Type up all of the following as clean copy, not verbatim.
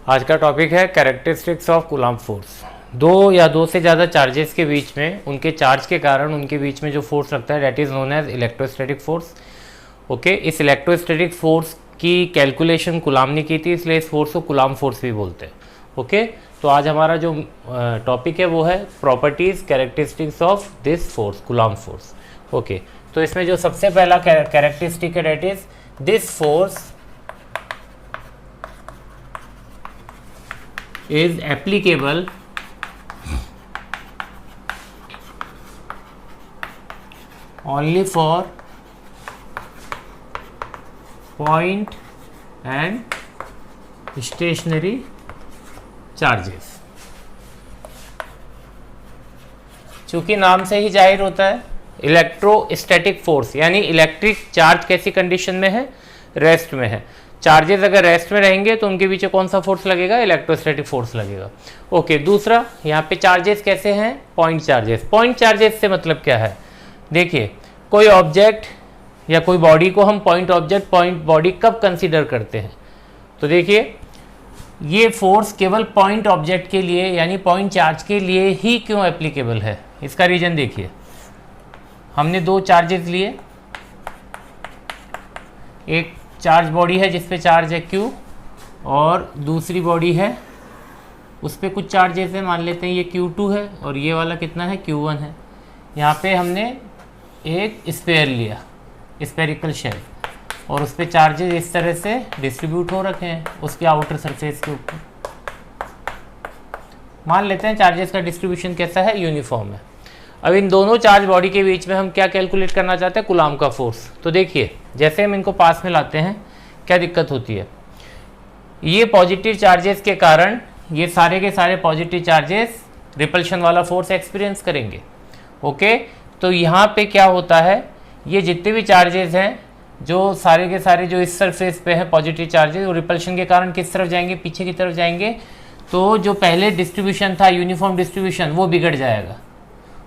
आज का टॉपिक है कैरेक्टरिस्टिक्स ऑफ कूलम्ब फोर्स। दो या दो से ज़्यादा चार्जेस के बीच में उनके चार्ज के कारण उनके बीच में जो फोर्स लगता है that is known as electrostatic force. Okay, इस इलेक्ट्रोस्टैटिक फोर्स की कैलकुलेशन कूलम्ब ने की थी, इसलिए इस फोर्स को कूलम्ब फोर्स भी बोलते हैं। ओके, तो आज हमारा जो टॉपिक है वो है properties characteristics of this force, coulomb force. Okay, तो इसमें जो सबसे पहला कैरेक्टरिस्टिक है that is this force is applicable only for point and stationary charges। चूंकि नाम से ही जाहिर होता है इलेक्ट्रोस्टैटिक फोर्स, यानी इलेक्ट्रिक चार्ज कैसी कंडीशन में है, रेस्ट में है। चार्जेस अगर रेस्ट में रहेंगे तो उनके पीछे कौन सा फोर्स लगेगा, इलेक्ट्रोस्टैटिक फोर्स लगेगा। ओके, दूसरा यहाँ पे चार्जेस कैसे हैं, पॉइंट चार्जेस। पॉइंट चार्जेस से मतलब क्या है, देखिए कोई ऑब्जेक्ट या कोई बॉडी को हम पॉइंट ऑब्जेक्ट, पॉइंट बॉडी कब कंसीडर करते हैं, तो देखिए ये फोर्स केवल पॉइंट ऑब्जेक्ट के लिए यानी पॉइंट चार्ज के लिए ही क्यों एप्लीकेबल है। इसका रीजन देखिए, हमने दो चार्जेस लिए, एक चार्ज बॉडी है जिस पे चार्ज है Q और दूसरी बॉडी है उस पर कुछ चार्जेस है, मान लेते हैं ये Q2 है और ये वाला कितना है, Q1 है। यहाँ पे हमने एक स्फीयर लिया, स्फेरिकल शेल, और उस पर चार्जेस इस तरह से डिस्ट्रीब्यूट हो रखे हैं उसके आउटर सरफेस के ऊपर। मान लेते हैं चार्जेस का डिस्ट्रीब्यूशन कैसा है, यूनिफॉर्म है। अब इन दोनों चार्ज बॉडी के बीच में हम क्या कैलकुलेट करना चाहते हैं, कूलम्ब का फोर्स। तो देखिए जैसे हम इनको पास में लाते हैं क्या दिक्कत होती है, ये पॉजिटिव चार्जेस के कारण ये सारे के सारे पॉजिटिव चार्जेस रिपल्शन वाला फोर्स एक्सपीरियंस करेंगे। ओके, तो यहाँ पे क्या होता है, ये जितने भी चार्जेस हैं जो सारे के सारे जो इस सरफेस पे है पॉजिटिव चार्जेस, वो रिपल्शन के कारण किस तरफ जाएंगे, पीछे की तरफ जाएंगे। तो जो पहले डिस्ट्रीब्यूशन था यूनिफॉर्म डिस्ट्रीब्यूशन वो बिगड़ जाएगा।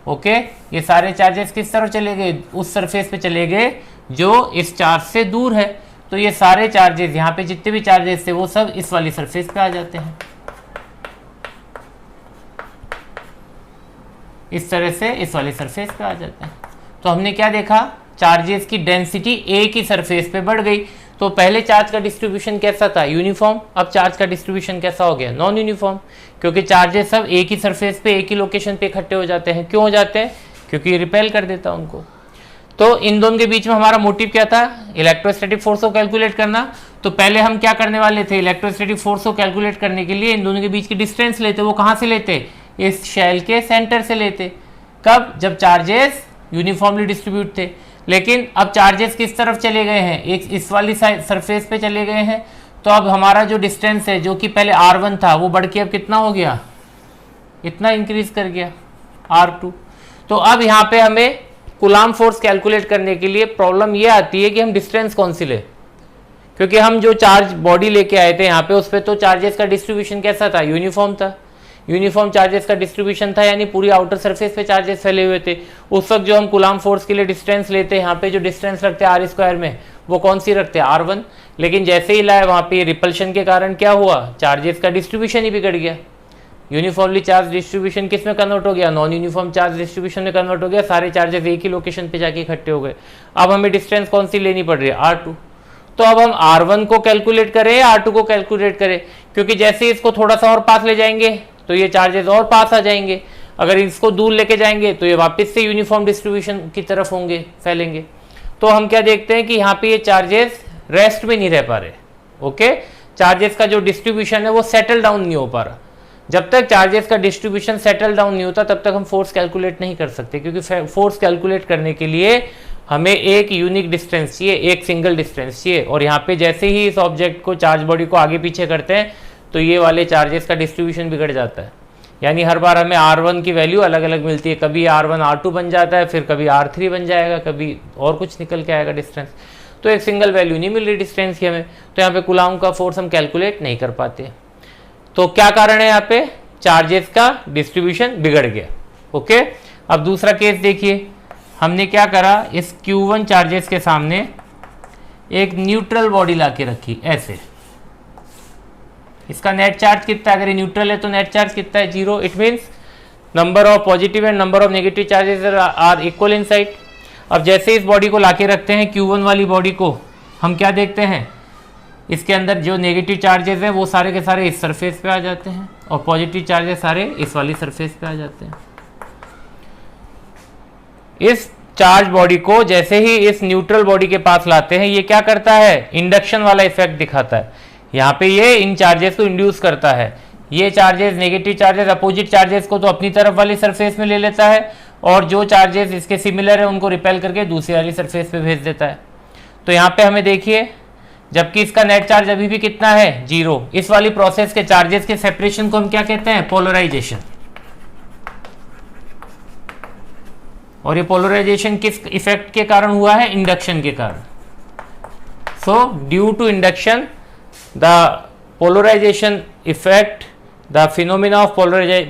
ओके, ये सारे चार्जेस किस तरफ चले गए, उस सरफेस पे चले गए जो इस चार्ज से दूर है। तो ये सारे चार्जेस यहाँ पे जितने भी चार्जेस थे वो सब इस वाली सरफेस पे आ जाते हैं, इस तरह से इस वाली सरफेस पे आ जाते हैं। तो हमने क्या देखा, चार्जेस की डेंसिटी एक ही सरफेस पे बढ़ गई। तो पहले चार्ज का डिस्ट्रीब्यूशन कैसा था, यूनिफॉर्म, अब चार्ज का डिस्ट्रीब्यूशन कैसा हो गया, नॉन यूनिफॉर्म, क्योंकि चार्जेस सब एक ही सरफेस पे एक ही लोकेशन पे इकट्ठे हो जाते हैं। क्यों हो जाते हैं, क्योंकि रिपेल कर देता है उनको। तो इन दोनों के बीच में हमारा मोटिव क्या था, इलेक्ट्रोस्टैटिक फोर्स को कैलकुलेट करना। तो पहले हम क्या करने वाले थे, इलेक्ट्रोस्टैटिक फोर्स को कैलकुलेट करने के लिए इन दोनों के बीच की डिस्टेंस लेते। वो कहाँ से लेते, इस शेल के सेंटर से लेते। कब, जब चार्जेस यूनिफॉर्मली डिस्ट्रीब्यूट थे। लेकिन अब चार्जेस किस तरफ चले गए हैं, एक इस वाली सरफेस पे चले गए हैं। तो अब हमारा जो डिस्टेंस है जो कि पहले R1 था वो बढ़ के अब कितना हो गया, इतना इंक्रीज कर गया R2। तो अब यहाँ पे हमें कूलम्ब फोर्स कैलकुलेट करने के लिए प्रॉब्लम ये आती है कि हम डिस्टेंस कौन सी ले, क्योंकि हम जो चार्ज बॉडी लेके आए थे यहाँ पे उस पर तो चार्जेस का डिस्ट्रीब्यूशन कैसा था, यूनिफॉर्म था। यूनिफॉर्म चार्जेस का डिस्ट्रीब्यूशन था, यानी पूरी आउटर सरफेस पे चार्जेस फैले हुए थे। उस वक्त जो हम कूलम्ब फोर्स के लिए डिस्टेंस लेते हैं, यहाँ पे जो डिस्टेंस रखते हैं R स्क्वायर में, वो कौन सी रखते हैं, R1। लेकिन जैसे ही लाए वहाँ पे रिपल्शन के कारण क्या हुआ, चार्जेस का डिस्ट्रीब्यूशन ही बिगड़ गया। यूनिफॉर्मली चार्ज डिस्ट्रीब्यूशन किस में कन्वर्ट हो गया, नॉन यूनिफॉर्म चार्ज डिस्ट्रीब्यूशन में कन्वर्ट हो गया। सारे चार्जेस एक ही लोकेशन पे जाके इकट्ठे हो गए। अब हमें डिस्टेंस कौन सी लेनी पड़ रही है, R2। तो अब हम R1 को कैलकुलेट करें या R2 को कैलकुलेट करें, क्योंकि जैसे ही इसको थोड़ा सा और पास ले जाएंगे तो ये चार्जेस और पास आ जाएंगे। अगर इसको दूर लेके जाएंगे तो ये वापस से यूनिफॉर्म डिस्ट्रीब्यूशन की तरफ होंगे, फैलेंगे। तो हम क्या देखते हैं कि यहाँ पे ये चार्जेस रेस्ट में नहीं रह पा रहे। ओके, चार्जेस का जो डिस्ट्रीब्यूशन है वो सेटल डाउन नहीं हो पा रहा। जब तक चार्जेस का डिस्ट्रीब्यूशन सेटल डाउन नहीं होता तब तक हम फोर्स कैलकुलेट नहीं कर सकते, क्योंकि फोर्स कैलकुलेट करने के लिए हमें एक यूनिक डिस्टेंस चाहिए, एक सिंगल डिस्टेंस चाहिए। और यहाँ पे जैसे ही इस ऑब्जेक्ट को, चार्ज बॉडी को आगे पीछे करते हैं तो ये वाले चार्जेस का डिस्ट्रीब्यूशन बिगड़ जाता है। यानी हर बार हमें R1 की वैल्यू अलग अलग मिलती है, कभी R1 R2 बन जाता है, फिर कभी R3 बन जाएगा, कभी और कुछ निकल के आएगा डिस्टेंस। तो एक सिंगल वैल्यू नहीं मिल रही डिस्टेंस की हमें, तो यहाँ पे कूलम्ब का फोर्स हम कैलकुलेट नहीं कर पाते। तो क्या कारण है, यहाँ पे चार्जेस का डिस्ट्रीब्यूशन बिगड़ गया। ओके, अब दूसरा केस देखिए, हमने क्या करा, इस Q1 चार्जेस के सामने एक न्यूट्रल बॉडी ला के रखी ऐसे, इसका नेट चार्ज कितना है? अगर ये न्यूट्रल है तो नेट चार्ज कितना है? 0। It means number of positive and number of negative charges are equal inside. अब जैसे इस बॉडी को लाके रखते हैं Q1 वाली बॉडी को, हम क्या देखते हैं, इसके अंदर जो नेगेटिव चार्जेस हैं वो सारे के सारे इस सरफेस पे आ जाते हैं और पॉजिटिव चार्जेस सारे इस वाली सरफेस पे आ जाते हैं। इस चार्ज बॉडी को जैसे ही इस न्यूट्रल बॉडी के पास लाते हैं, ये क्या करता है? इंडक्शन वाला इफेक्ट दिखाता है। यहाँ पे ये इन चार्जेस को इंड्यूस करता है। ये charges, negative charges opposite charges को तो अपनी तरफ वाली सरफेस में ले लेता है और जो चार्जेस इसके सिमिलर है उनको रिपेल करके दूसरी वाली सरफेस पे भेज देता है। तो यहाँ पे हमें देखिए, जबकि इसका नेट चार्ज अभी भी कितना है? 0। इस वाली प्रोसेस के चार्जेस के सेपरेशन को हम क्या कहते हैं? पोलराइजेशन। और ये पोलराइजेशन किस इफेक्ट के कारण हुआ है? इंडक्शन के कारण। So due to induction the polarisation effect, the phenomena of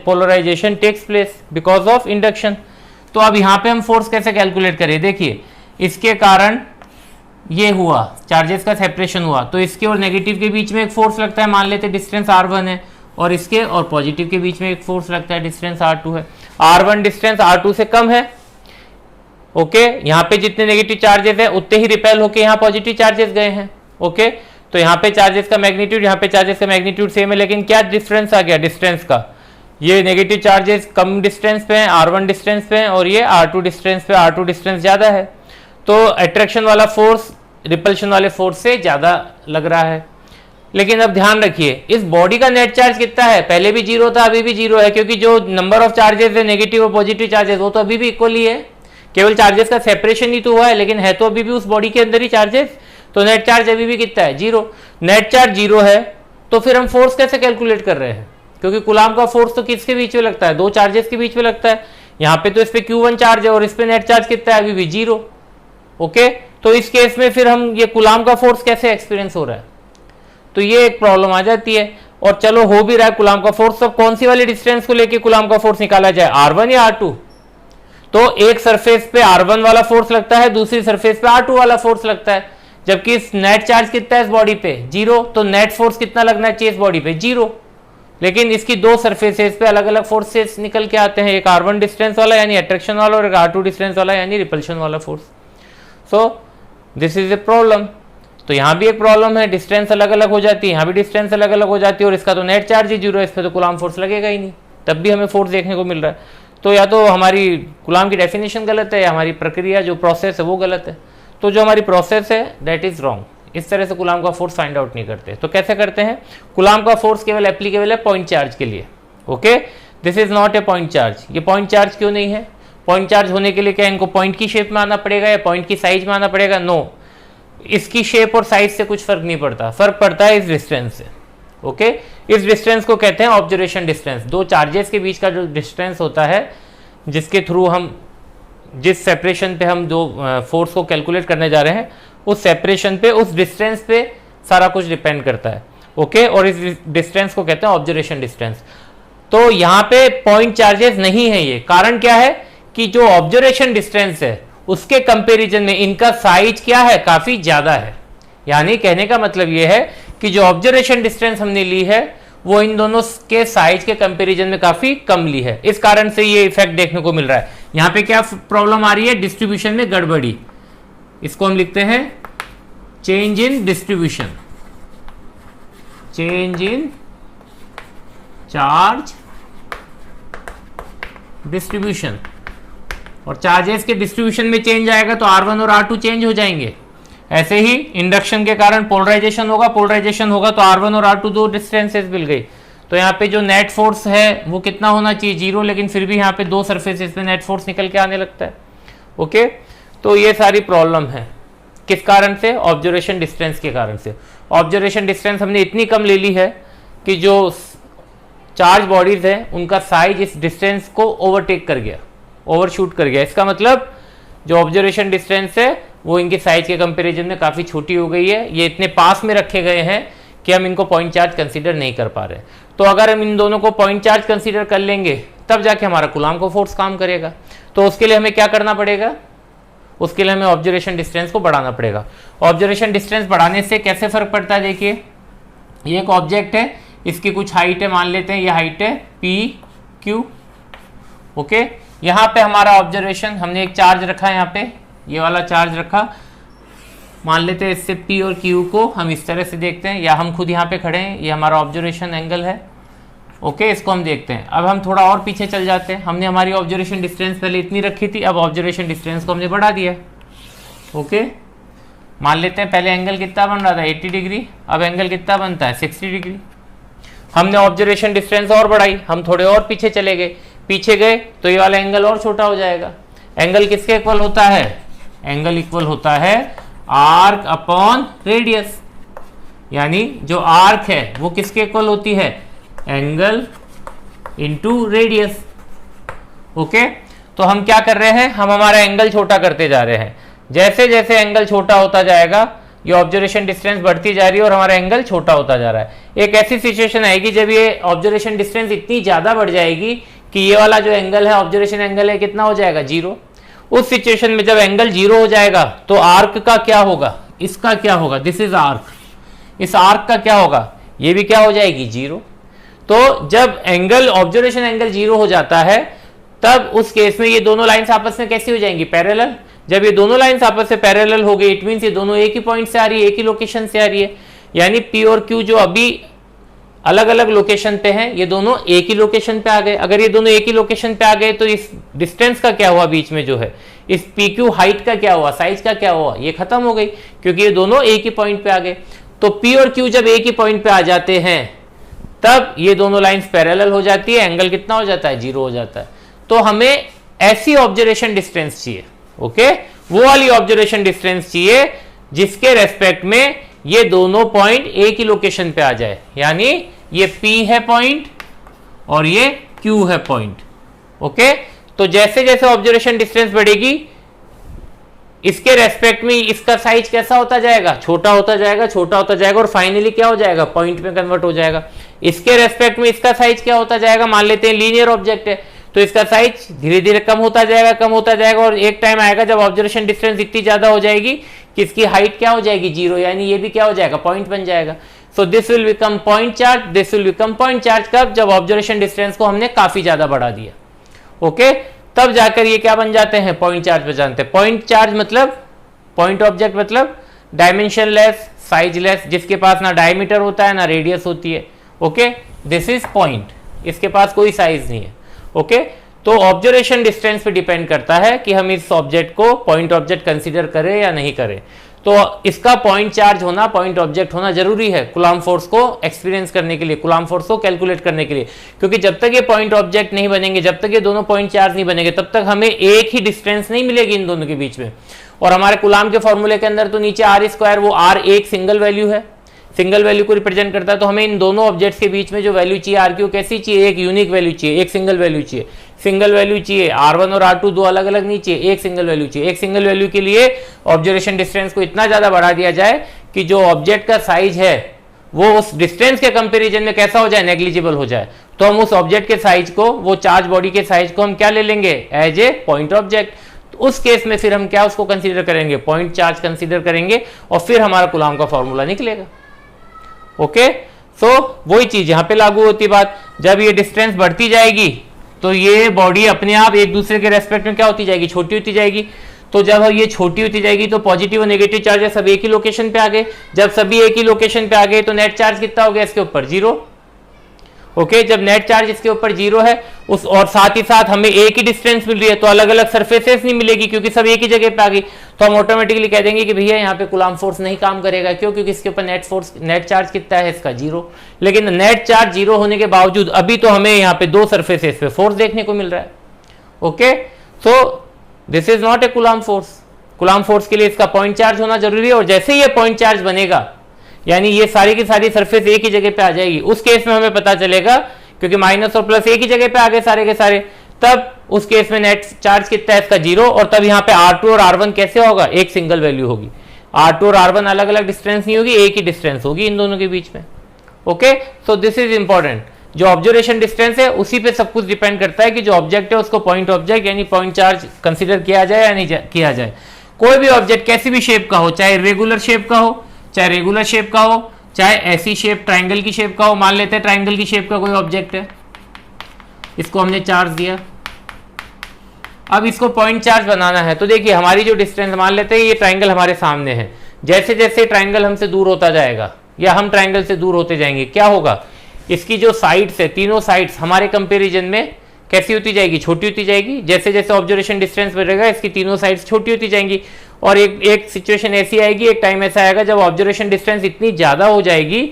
polarisation takes place because of induction. तो अब यहाँ पे हम फोर्स कैसे कैलकुलेट करें? देखिए, इसके कारण ये हुआ, चार्जेस का सेपरेशन हुआ, तो इसके और नेगेटिव के बीच में एक फोर्स लगता है, मान लेते डिस्टेंस R1 है, और इसके और पॉजिटिव के बीच में एक फोर्स लगता है, डिस्टेंस R2 है। R1 डिस्टेंस R2 से कम है, ओके। यहाँ पे जितने नेगेटिव चार्जेस है उतने ही रिपेल होके यहाँ पॉजिटिव चार्जेस गए हैं, ओके। तो यहाँ पे चार्जेस का मैग्नीट्यूड, यहाँ पे चार्जेस का मैग्नीट्यूड सेम है, लेकिन क्या डिफरेंस आ गया डिस्टेंस का? ये नेगेटिव चार्जेस कम डिस्टेंस पे हैं, R1 डिस्टेंस पे हैं, और ये R2 डिस्टेंस पे, R2 डिस्टेंस ज्यादा है, तो अट्रैक्शन वाला फोर्स रिपल्शन वाले फोर्स से ज्यादा लग रहा है। लेकिन अब ध्यान रखिए, इस बॉडी का नेट चार्ज कितना है? पहले भी 0 था, अभी भी 0 है, क्योंकि जो नंबर ऑफ चार्जेस है नेगेटिव और पॉजिटिव चार्जेस वो तो अभी भी इक्वल ही है, केवल चार्जेस का सेपरेशन ही तो हुआ है, लेकिन है तो अभी भी उस बॉडी के अंदर ही चार्जेस। तो नेट चार्ज अभी भी कितना है? 0। नेट चार्ज 0 है तो फिर हम फोर्स कैसे कैलकुलेट कर रहे हैं? क्योंकि कूलाम्ब का फोर्स तो किसके बीच में लगता है? दो चार्जेस के बीच में लगता है। यहाँ पे तो इस पे Q1 चार्ज है और इस पे नेट चार्ज कितना है? अभी भी 0, ओके। तो इस केस में फिर हम ये कूलाम्ब का फोर्स कैसे एक्सपीरियंस हो रहा है? तो ये एक प्रॉब्लम आ जाती है। और चलो हो भी रहा है कूलाम्ब का फोर्स, तो कौन सी वाली डिस्टेंस को लेके कूलाम्ब का फोर्स निकाला जाए, R1 या R2? तो एक सरफेस पे R1 वाला फोर्स लगता है, दूसरी सरफेस पे R2 वाला फोर्स लगता है, जबकि इस नेट चार्ज कितना है इस बॉडी पे? 0। तो नेट फोर्स कितना लगना चाहिए इस बॉडी पे? 0। लेकिन इसकी दो सरफेसेस पे अलग अलग फोर्सेस निकल के आते हैं, एक R1 डिस्टेंस वाला यानी अट्रैक्शन वाला और एक R2 डिस्टेंस वाला यानी रिपल्शन वाला force. So this is a problem. तो यहाँ भी एक प्रॉब्लम है, डिस्टेंस अलग अलग हो जाती है, यहाँ भी डिस्टेंस अलग अलग हो जाती है, और इसका तो नेट चार्ज ही 0 है, इस पर तो कूलाम्ब फोर्स लगेगा ही नहीं, तब भी हमें फोर्स देखने को मिल रहा है। तो या तो हमारी कूलाम्ब की डेफिनेशन गलत है या हमारी प्रक्रिया जो प्रोसेस है वो गलत है। तो जो हमारी प्रोसेस है दैट इज रॉन्ग। इस तरह से कूलाम्ब का फोर्स फाइंड आउट नहीं करते। तो कैसे करते हैं? कूलाम्ब का फोर्स केवल एप्लीकेबल है पॉइंट चार्ज के लिए, okay. This is not a point charge. ये पॉइंट चार्ज क्यों नहीं है? पॉइंट चार्ज होने के लिए क्या इनको पॉइंट की शेप में आना पड़ेगा या पॉइंट की साइज में आना पड़ेगा? नो, इसकी शेप और साइज से कुछ फर्क नहीं पड़ता, फर्क पड़ता है इस डिस्टेंस से, ओके। इस डिस्टेंस को कहते हैं ऑब्जर्वेशन डिस्टेंस। दो चार्जेस के बीच का जो डिस्टेंस होता है, जिसके थ्रू हम जिस सेपरेशन पे हम जो फोर्स को कैलकुलेट करने जा रहे हैं, उस सेपरेशन पे, उस डिस्टेंस पे सारा कुछ डिपेंड करता है, ओके। और इस डिस्टेंस को कहते हैं ऑब्जर्वेशन डिस्टेंस। तो यहाँ पे पॉइंट चार्जेस नहीं है। ये कारण क्या है कि जो ऑब्जर्वेशन डिस्टेंस है उसके कंपैरिजन में इनका साइज क्या है? काफी ज्यादा है। यानी कहने का मतलब ये है कि जो ऑब्जर्वेशन डिस्टेंस हमने ली है वो इन दोनों के साइज के कंपैरिजन में काफी कम ली है। इस कारण से ये इफेक्ट देखने को मिल रहा है। यहाँ पे क्या प्रॉब्लम आ रही है? डिस्ट्रीब्यूशन में गड़बड़ी। इसको हम लिखते हैं change in distribution, change in charge distribution. और चार्जेस के डिस्ट्रीब्यूशन में चेंज आएगा तो R1 और R2 चेंज हो जाएंगे। ऐसे ही इंडक्शन के कारण पोलराइजेशन होगा, पोलराइजेशन होगा तो R1 और R2 दो डिस्टेंसेस मिल गई। तो यहाँ पे जो नेट फोर्स है वो कितना होना चाहिए? 0, लेकिन फिर भी यहाँ पे दो सरफेसेस पे नेट फोर्स निकल के आने लगता है, ओके। तो ये सारी प्रॉब्लम है। किस कारण से? ऑब्जर्वेशन डिस्टेंस के कारण से। ऑब्जर्वेशन डिस्टेंस हमने इतनी कम ले ली है कि जो चार्ज बॉडीज है उनका साइज इस डिस्टेंस को ओवरटेक कर गया, ओवरशूट कर गया। इसका मतलब जो ऑब्जर्वेशन डिस्टेंस है वो इनके साइज के कंपैरिजन में काफ़ी छोटी हो गई है। ये इतने पास में रखे गए हैं कि हम इनको पॉइंट चार्ज कंसीडर नहीं कर पा रहे। तो अगर हम इन दोनों को पॉइंट चार्ज कंसीडर कर लेंगे तब जाके हमारा कूलाम्ब का फोर्स काम करेगा। तो उसके लिए हमें क्या करना पड़ेगा? उसके लिए हमें ऑब्जर्वेशन डिस्टेंस को बढ़ाना पड़ेगा। ऑब्जर्वेशन डिस्टेंस बढ़ाने से कैसे फर्क पड़ता है, देखिए ये एक ऑब्जेक्ट है, इसकी कुछ हाइट है, मान लेते हैं ये हाइट है पी क्यू। ओके, यहाँ पे हमारा ऑब्जर्वेशन, हमने एक चार्ज रखा है यहाँ पे, ये वाला चार्ज रखा, मान लेते हैं इससे पी और क्यू को हम इस तरह से देखते हैं, या हम खुद यहाँ पे खड़े हैं, ये हमारा ऑब्जर्वेशन एंगल है। ओके, इसको हम देखते हैं। अब हम थोड़ा और पीछे चल जाते हैं, हमने हमारी ऑब्जर्वेशन डिस्टेंस पहले इतनी रखी थी, अब ऑब्जर्वेशन डिस्टेंस को हमने बढ़ा दिया। ओके, मान लेते हैं पहले एंगल कितना बन रहा था 80 डिग्री, अब एंगल कितना बनता है 60 डिग्री। हमने ऑब्जर्वेशन डिस्टेंस और बढ़ाई, हम थोड़े और पीछे चले गए, पीछे गए तो ये वाला एंगल और छोटा हो जाएगा। एंगल किसके इक्वल होता है, एंगल इक्वल होता है आर्क अपॉन रेडियस, यानी जो आर्क है वो किसके इक्वल होती है, एंगल इंटू रेडियस। ओके, तो हम क्या कर रहे हैं, हम हमारा एंगल छोटा करते जा रहे हैं। जैसे जैसे एंगल छोटा होता जाएगा ये ऑब्जर्वेशन डिस्टेंस बढ़ती जा रही है और हमारा एंगल छोटा होता जा रहा है। एक ऐसी सिचुएशन आएगी जब ये ऑब्जर्वेशन डिस्टेंस इतनी ज्यादा बढ़ जाएगी कि ये वाला जो एंगल है, ऑब्जर्वेशन एंगल है, कितना हो जाएगा, 0। उस सिचुएशन में जब एंगल 0 हो जाएगा तो आर्क का क्या होगा, इसका क्या होगा, दिस इज आर्क, इस आर्क का क्या होगा, ये भी क्या हो जाएगी 0। तो जब एंगल, ऑब्जर्वेशन एंगल 0 हो जाता है तब उस केस में ये दोनों लाइंस आपस में कैसी हो जाएंगी, पैरेलल। जब ये दोनों लाइंस आपस में पैरेलल हो गई, इट मींस ये दोनों एक ही पॉइंट से आ रही है, एक ही लोकेशन से आ रही है, यानी पी और क्यू जो अभी अलग अलग लोकेशन पे हैं, ये दोनों एक ही लोकेशन पे आ गए। अगर ये दोनों एक ही लोकेशन पे आ गए तो इस डिस्टेंस का क्या हुआ बीच में जो है, इस पी क्यू हाइट का क्या हुआ, साइज का क्या हुआ, ये खत्म हो गई, क्योंकि ये दोनों एक ही पॉइंट पे आ गए। तो पी और क्यू जब एक ही पॉइंट पे आ जाते हैं तब ये दोनों लाइंस पैरेलल हो जाती है, एंगल कितना हो जाता है, 0 हो जाता है। तो हमें ऐसी ऑब्जर्वेशन डिस्टेंस चाहिए, ओके, वो वाली ऑब्जर्वेशन डिस्टेंस चाहिए जिसके रेस्पेक्ट में ये दोनों पॉइंट एक ही लोकेशन पे आ जाए, यानी ये P है पॉइंट और ये Q है पॉइंट। ओके, तो जैसे जैसे ऑब्जर्वेशन डिस्टेंस बढ़ेगी इसके रेस्पेक्ट में इसका साइज कैसा होता जाएगा, छोटा होता जाएगा, छोटा होता जाएगा और फाइनली क्या हो जाएगा, पॉइंट में कन्वर्ट हो जाएगा। इसके रेस्पेक्ट में इसका साइज क्या होता जाएगा, मान लेते हैं लीनियर ऑब्जेक्ट है तो इसका साइज धीरे धीरे कम होता जाएगा, कम होता जाएगा और एक टाइम आएगा जब ऑब्जर्वेशन डिस्टेंस इतनी ज्यादा हो जाएगी कि इसकी हाइट क्या हो जाएगी, 0, यानी ये भी क्या हो जाएगा, पॉइंट बन जाएगा। So this will become point charge, this will become point charge कब, जब ऑब्जर्वेशन डिस्टेंस को हमने काफी ज्यादा बढ़ा दिया। ओके, तब जाकर ये क्या बन जाते हैं, पॉइंट चार्ज बन जाते हैं। पॉइंट चार्ज मतलब, पॉइंट ऑब्जेक्ट मतलब डायमेंशन लेस, साइज लेस, जिसके पास ना डायमीटर होता है ना रेडियस होती है। ओके, दिस इज पॉइंट, इसके पास कोई साइज नहीं है। ओके, तो ऑब्जर्वेशन डिस्टेंस पे डिपेंड करता है कि हम इस ऑब्जेक्ट को पॉइंट ऑब्जेक्ट कंसीडर करें या नहीं करें। तो इसका पॉइंट चार्ज होना, पॉइंट ऑब्जेक्ट होना जरूरी है कूलम्ब फोर्स को एक्सपीरियंस करने के लिए, कूलम्ब फोर्स को कैलकुलेट करने के लिए, क्योंकि जब तक ये पॉइंट ऑब्जेक्ट नहीं बनेंगे, जब तक ये दोनों पॉइंट चार्ज नहीं बनेंगे, तब तक हमें एक ही डिस्टेंस नहीं मिलेगी इन दोनों के बीच में। और हमारे कूलम्ब के फॉर्मूले के अंदर तो नीचे आर स्क्वायर, वो आर एक सिंगल वैल्यू है, सिंगल वैल्यू को रिप्रेजेंट करता है। तो हमें इन दोनों ऑब्जेक्ट्स के बीच में जो वैल्यू चाहिए आर क्यू कैसी चाहिए, एक यूनिक वैल्यू चाहिए, एक सिंगल वैल्यू चाहिए। सिंगल वैल्यू चाहिए, R1 और R2 दो अलग अलग नहीं चाहिए, एक सिंगल वैल्यू चाहिए। एक सिंगल वैल्यू के लिए ऑब्जर्वेशन डिस्टेंस को इतना ज्यादा बढ़ा दिया जाए कि जो ऑब्जेक्ट का साइज है वो उस डिस्टेंस के कंपैरिजन में कैसा हो जाए, नेग्लिजिबल हो जाए। तो हम उस ऑब्जेक्ट के साइज को, वो चार्ज बॉडी के साइज को हम क्या ले लेंगे, एज ए पॉइंट ऑब्जेक्ट। तो उस केस में फिर हम क्या उसको कंसीडर करेंगे, पॉइंट चार्ज कंसीडर करेंगे और फिर हमारा कूलम्ब का फॉर्मूला निकलेगा। ओके, सो वही चीज यहां पे लागू होती बात। जब ये डिस्टेंस बढ़ती जाएगी तो ये बॉडी अपने आप एक दूसरे के रेस्पेक्ट में क्या होती जाएगी, छोटी होती जाएगी। तो जब ये छोटी होती जाएगी तो पॉजिटिव और नेगेटिव चार्जेस सब एक ही लोकेशन पे आ गए। जब सभी एक ही लोकेशन पे आ गए तो नेट चार्ज कितना हो गया इसके ऊपर, 0। ओके, जब नेट चार्ज इसके ऊपर 0 है उस, और साथ ही साथ हमें एक ही डिस्टेंस मिल रही है, तो अलग अलग सरफेसेस नहीं मिलेगी क्योंकि सब एक ही जगह पे आ गई। तो हम ऑटोमेटिकली कह देंगे कि भैया यहाँ पे कूलम्ब फोर्स नहीं काम करेगा। क्यों, क्योंकि इसके ऊपर नेट चार्ज कितना है इसका, 0। लेकिन नेट चार्ज 0 होने के बावजूद अभी तो हमें यहाँ पे दो सरफेसेस पे फोर्स देखने को मिल रहा है। Okay, so this is not a coulomb force. Coulomb force के लिए इसका पॉइंट चार्ज होना जरूरी है, और जैसे ही ये पॉइंट चार्ज बनेगा यानी ये सारी की सारी सरफेस एक ही जगह पे आ जाएगी। उस केस में हमें पता चलेगा, क्योंकि माइनस और प्लस एक ही जगह पे आ गए सारे के सारे, तब उस केस में नेट चार्ज कितना है इसका, 0। और तब यहाँ पे R2 और R1 कैसे होगा, एक सिंगल वैल्यू होगी। R2 और R1 अलग अलग डिस्टेंस नहीं होगी, एक ही डिस्टेंस होगी इन दोनों के बीच में। Okay, so this is important. जो ऑब्जर्वेशन डिस्टेंस है उसी पे सब कुछ डिपेंड करता है कि जो ऑब्जेक्ट है उसको पॉइंट ऑब्जेक्ट यानी पॉइंट चार्ज कंसिडर किया जाए या नहीं किया जाए। कोई भी ऑब्जेक्ट कैसी भी शेप का हो, चाहे रेगुलर शेप का हो, चाहे रेगुलर शेप का हो, चाहे ऐसी शेप ट्राइंगल की शेप का हो। मान लेते हैं ट्राइंगल की शेप का कोई ऑब्जेक्ट है, इसको हमने चार्ज दिया, अब इसको पॉइंट चार्ज बनाना है। तो देखिए हमारी जो डिस्टेंस, मान लेते हैं ये ट्राइंगल हमारे सामने है, जैसे जैसे ट्राइंगल हमसे दूर होता जाएगा या हम ट्राइंगल से दूर होते जाएंगे, क्या होगा, इसकी जो साइड्स है, तीनों साइड्स हमारे कंपैरिजन में कैसी होती जाएगी, छोटी होती जाएगी। जैसे जैसे ऑब्जर्वेशन डिस्टेंस बढ़ेगा इसकी तीनों साइड्स छोटी होती जाएंगी। और एक सिचुएशन ऐसी आएगी, एक टाइम ऐसा आएगा जब ऑब्जर्वेशन डिस्टेंस इतनी ज्यादा हो जाएगी,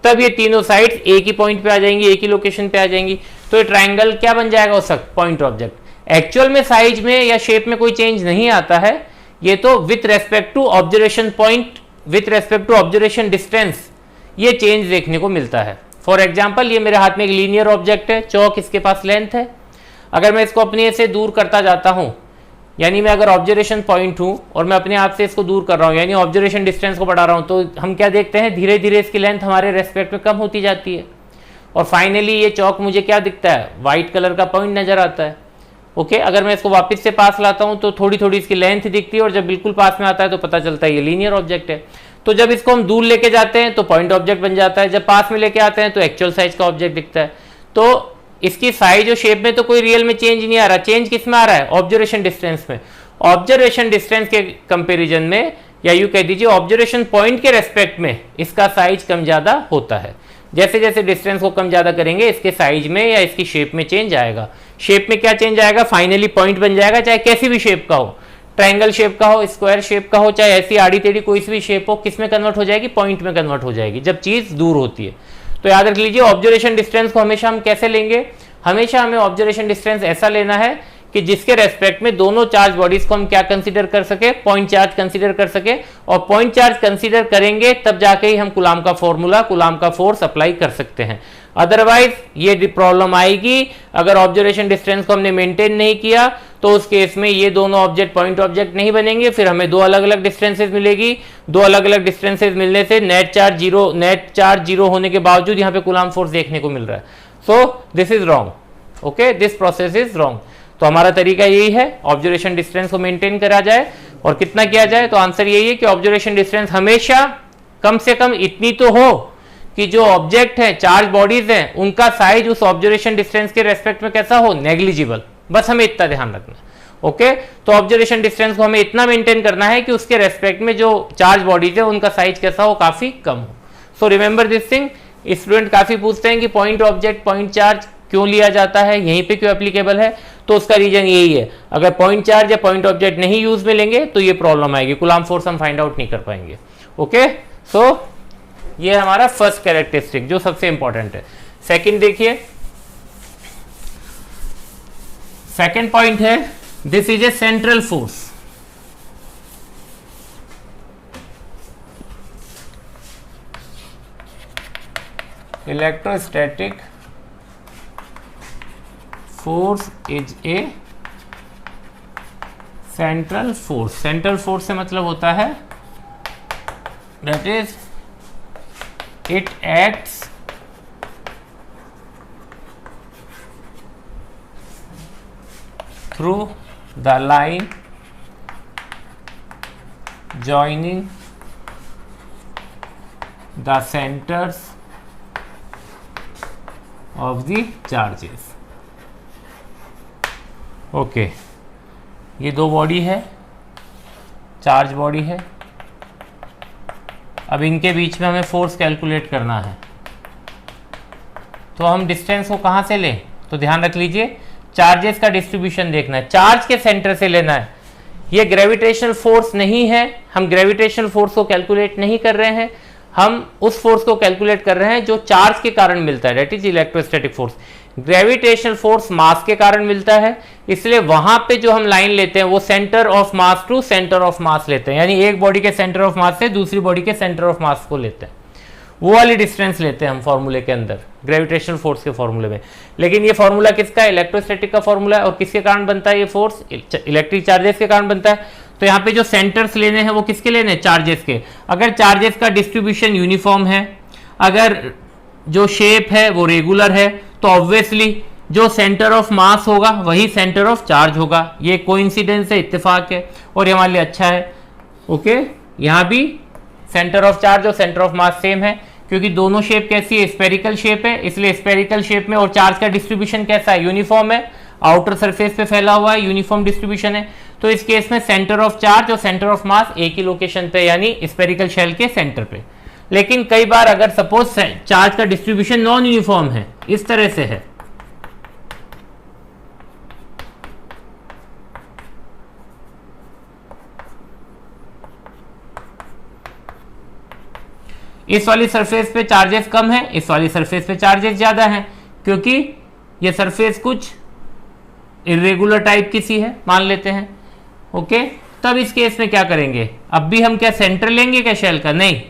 तब ये तीनों साइड्स एक ही पॉइंट पे आ जाएंगी, एक ही लोकेशन पे आ जाएंगी। तो ये ट्राइंगल क्या बन जाएगा उस वक्त, पॉइंट ऑब्जेक्ट। एक्चुअल में साइज में या शेप में कोई चेंज नहीं आता है, ये तो with respect to observation point, with respect to observation distance ये चेंज देखने को मिलता है। फॉर एग्जाम्पल ये मेरे हाथ में एक लीनियर ऑब्जेक्ट है, चौक इसके पास लेंथ है, अगर मैं इसको अपने से दूर करता जाता हूं, यानी मैं अगर ऑब्जर्वेशन पॉइंट हूं और मैं अपने आप से इसको दूर कर रहा हूं, यानी ऑब्जर्वेशन डिस्टेंस को बढ़ा रहा हूं, तो हम क्या देखते हैं, धीरे धीरे इसकी लेंथ हमारे रेस्पेक्ट में कम होती जाती है। और फाइनली ये चौक मुझे क्या दिखता है, व्हाइट कलर का पॉइंट नजर आता है। ओके, अगर मैं इसको वापस से पास लाता हूं तो थोड़ी थोड़ी इसकी लेंथ दिखती है, और जब बिल्कुल पास में आता है तो पता चलता है ये लीनियर ऑब्जेक्ट है। तो जब इसको हम दूर लेके जाते हैं तो पॉइंट ऑब्जेक्ट बन जाता है, जब पास में लेके आते हैं तो एक्चुअल साइज का ऑब्जेक्ट दिखता है। तो इसकी साइज और शेप में तो कोई रियल में चेंज नहीं आ रहा, चेंज किस में आ रहा है, ऑब्जर्वेशन डिस्टेंस में। ऑब्जर्वेशन डिस्टेंस के कंपैरिजन में, या यूं कह दीजिए ऑब्जर्वेशन पॉइंट के रेस्पेक्ट में, इसका साइज कम ज्यादा होता है। जैसे जैसे डिस्टेंस को कम ज्यादा करेंगे इसके साइज में या इसकी शेप में चेंज आएगा। शेप में क्या चेंज आएगा, फाइनली पॉइंट बन जाएगा, चाहे कैसी भी शेप का हो, ट्राइंगल शेप का हो, स्क्वायर शेप का हो, चाहे ऐसी आड़ी टेढ़ी कोई सी भी शेप हो, किस में कन्वर्ट हो जाएगी, पॉइंट में कन्वर्ट हो जाएगी जब चीज दूर होती है। तो याद रख लीजिए ऑब्जर्वेशन डिस्टेंस को हमेशा हम कैसे लेंगे, हमेशा हमें ऑब्जर्वेशन डिस्टेंस ऐसा लेना है कि जिसके रेस्पेक्ट में दोनों चार्ज बॉडीज को हम क्या कंसीडर कर सके, पॉइंट चार्ज कंसीडर कर सके। और पॉइंट चार्ज कंसीडर करेंगे तब जाके ही हम कूलाम का फॉर्मूला, कूलाम का फोर्स अप्लाई कर सकते हैं। अदरवाइज ये प्रॉब्लम आएगी अगर ऑब्जर्वेशन डिस्टेंस को हमने मेंटेन नहीं किया, तो उस केस में ये दोनों ऑब्जेक्ट पॉइंट ऑब्जेक्ट नहीं बनेंगे, फिर हमें दो अलग अलग डिस्टेंसेस मिलेगी। दो अलग अलग डिस्टेंसेस मिलने से नेट चार्ज जीरो होने के बावजूद यहाँ पे कूलाम फोर्स देखने को मिल रहा है। So this is wrong, okay, this process is wrong. तो हमारा तरीका यही है, ऑब्जर्वेशन डिस्टेंस को मेंटेन करा जाए। और कितना किया जाए, तो आंसर यही है कि ऑब्जर्वेशन डिस्टेंस हमेशा कम से कम इतनी तो हो कि जो ऑब्जेक्ट है, चार्ज बॉडीज हैं, उनका साइज उस ऑब्जर्वेशन डिस्टेंस के रेस्पेक्ट में कैसा हो, नेग्लिजिबल। बस हमें इतना ध्यान रखना, ओके। तो ऑब्जर्वेशन डिस्टेंस को हमें इतना मेंटेन करना है कि उसके रेस्पेक्ट में जो चार्ज बॉडीज है उनका साइज कैसा हो, काफी कम हो। So remember this thing. Student काफी पूछते हैं कि पॉइंट ऑब्जेक्ट, पॉइंट चार्ज क्यों लिया जाता है, यहीं पे क्यों एप्लीकेबल है, तो उसका रीजन यही है, अगर पॉइंट चार्ज या पॉइंट ऑब्जेक्ट नहीं यूज में लेंगे तो ये प्रॉब्लम आएगी, कूलाम फोर्स हम फाइंड आउट नहीं कर पाएंगे। ओके, सो ये हमारा फर्स्ट कैरेक्टरिस्टिक जो सबसे इंपॉर्टेंट है। सेकंड देखिए, सेकंड पॉइंट है, this is a central force. Electrostatic force is A central force. Central force से मतलब होता है that is it acts through the line joining the centers of the charges। Okay, ये दो body है, charge body है। अब इनके बीच में हमें फोर्स कैलकुलेट करना है, तो हम डिस्टेंस को कहाँ से लें, तो ध्यान रख लीजिए चार्जेस का डिस्ट्रीब्यूशन देखना है, चार्ज के सेंटर से लेना है। ये ग्रेविटेशनल फोर्स नहीं है, हम ग्रेविटेशनल फोर्स को कैलकुलेट नहीं कर रहे हैं, हम उस फोर्स को कैलकुलेट कर रहे हैं जो चार्ज के कारण मिलता है, that is electrostatic force. Gravitational force mass के कारण मिलता है, इसलिए वहां पे जो हम लाइन लेते हैं वो centre of mass to centre of mass लेते हैं, यानी एक बॉडी के सेंटर ऑफ मास से दूसरी बॉडी के सेंटर ऑफ मास को लेते हैं, वो वाली डिस्टेंस लेते हैं हम फॉर्मूले के अंदर, ग्रेविटेशनल फोर्स के फॉर्मूले में। लेकिन ये फॉर्मूला किसका है, इलेक्ट्रोस्टैटिक का फॉर्मूला है, और किसके कारण बनता है ये फोर्स, इलेक्ट्रिक चार्जेस के कारण बनता है। तो यहाँ पे जो सेंटर्स लेने हैं वो किसके लेने हैं, चार्जेस के। अगर चार्जेस का डिस्ट्रीब्यूशन यूनिफॉर्म है, अगर जो शेप है वो रेगुलर है, तो ऑब्वियसली जो सेंटर ऑफ मास होगा वही सेंटर ऑफ चार्ज होगा। ये कोइंसिडेंस है, इत्तेफाक है, और ये हमारे लिए अच्छा है। ओके, यहाँ भी सेंटर ऑफ चार्ज और सेंटर ऑफ मास सेम है, क्योंकि दोनों शेप कैसी है, स्पेरिकल शेप है, इसलिए स्पेरिकल शेप में और चार्ज का डिस्ट्रीब्यूशन कैसा है, यूनिफॉर्म है, आउटर सरफेस पे फैला हुआ है, यूनिफॉर्म डिस्ट्रीब्यूशन है। तो इस केस में सेंटर ऑफ चार्ज और सेंटर ऑफ मास एक ही लोकेशन पे, यानी स्पेरिकल शेल के सेंटर पे। लेकिन कई बार अगर सपोज चार्ज का डिस्ट्रीब्यूशन नॉन यूनिफॉर्म है, इस तरह से है, इस वाली सरफेस पे चार्जेस कम है, इस वाली सरफेस पे चार्जेस ज्यादा हैं, क्योंकि ये सरफेस कुछ इरेगुलर टाइप की सी है मान लेते हैं। ओके, तब इस केस में क्या करेंगे, अब भी हम क्या सेंटर लेंगे क्या शेल का, नहीं,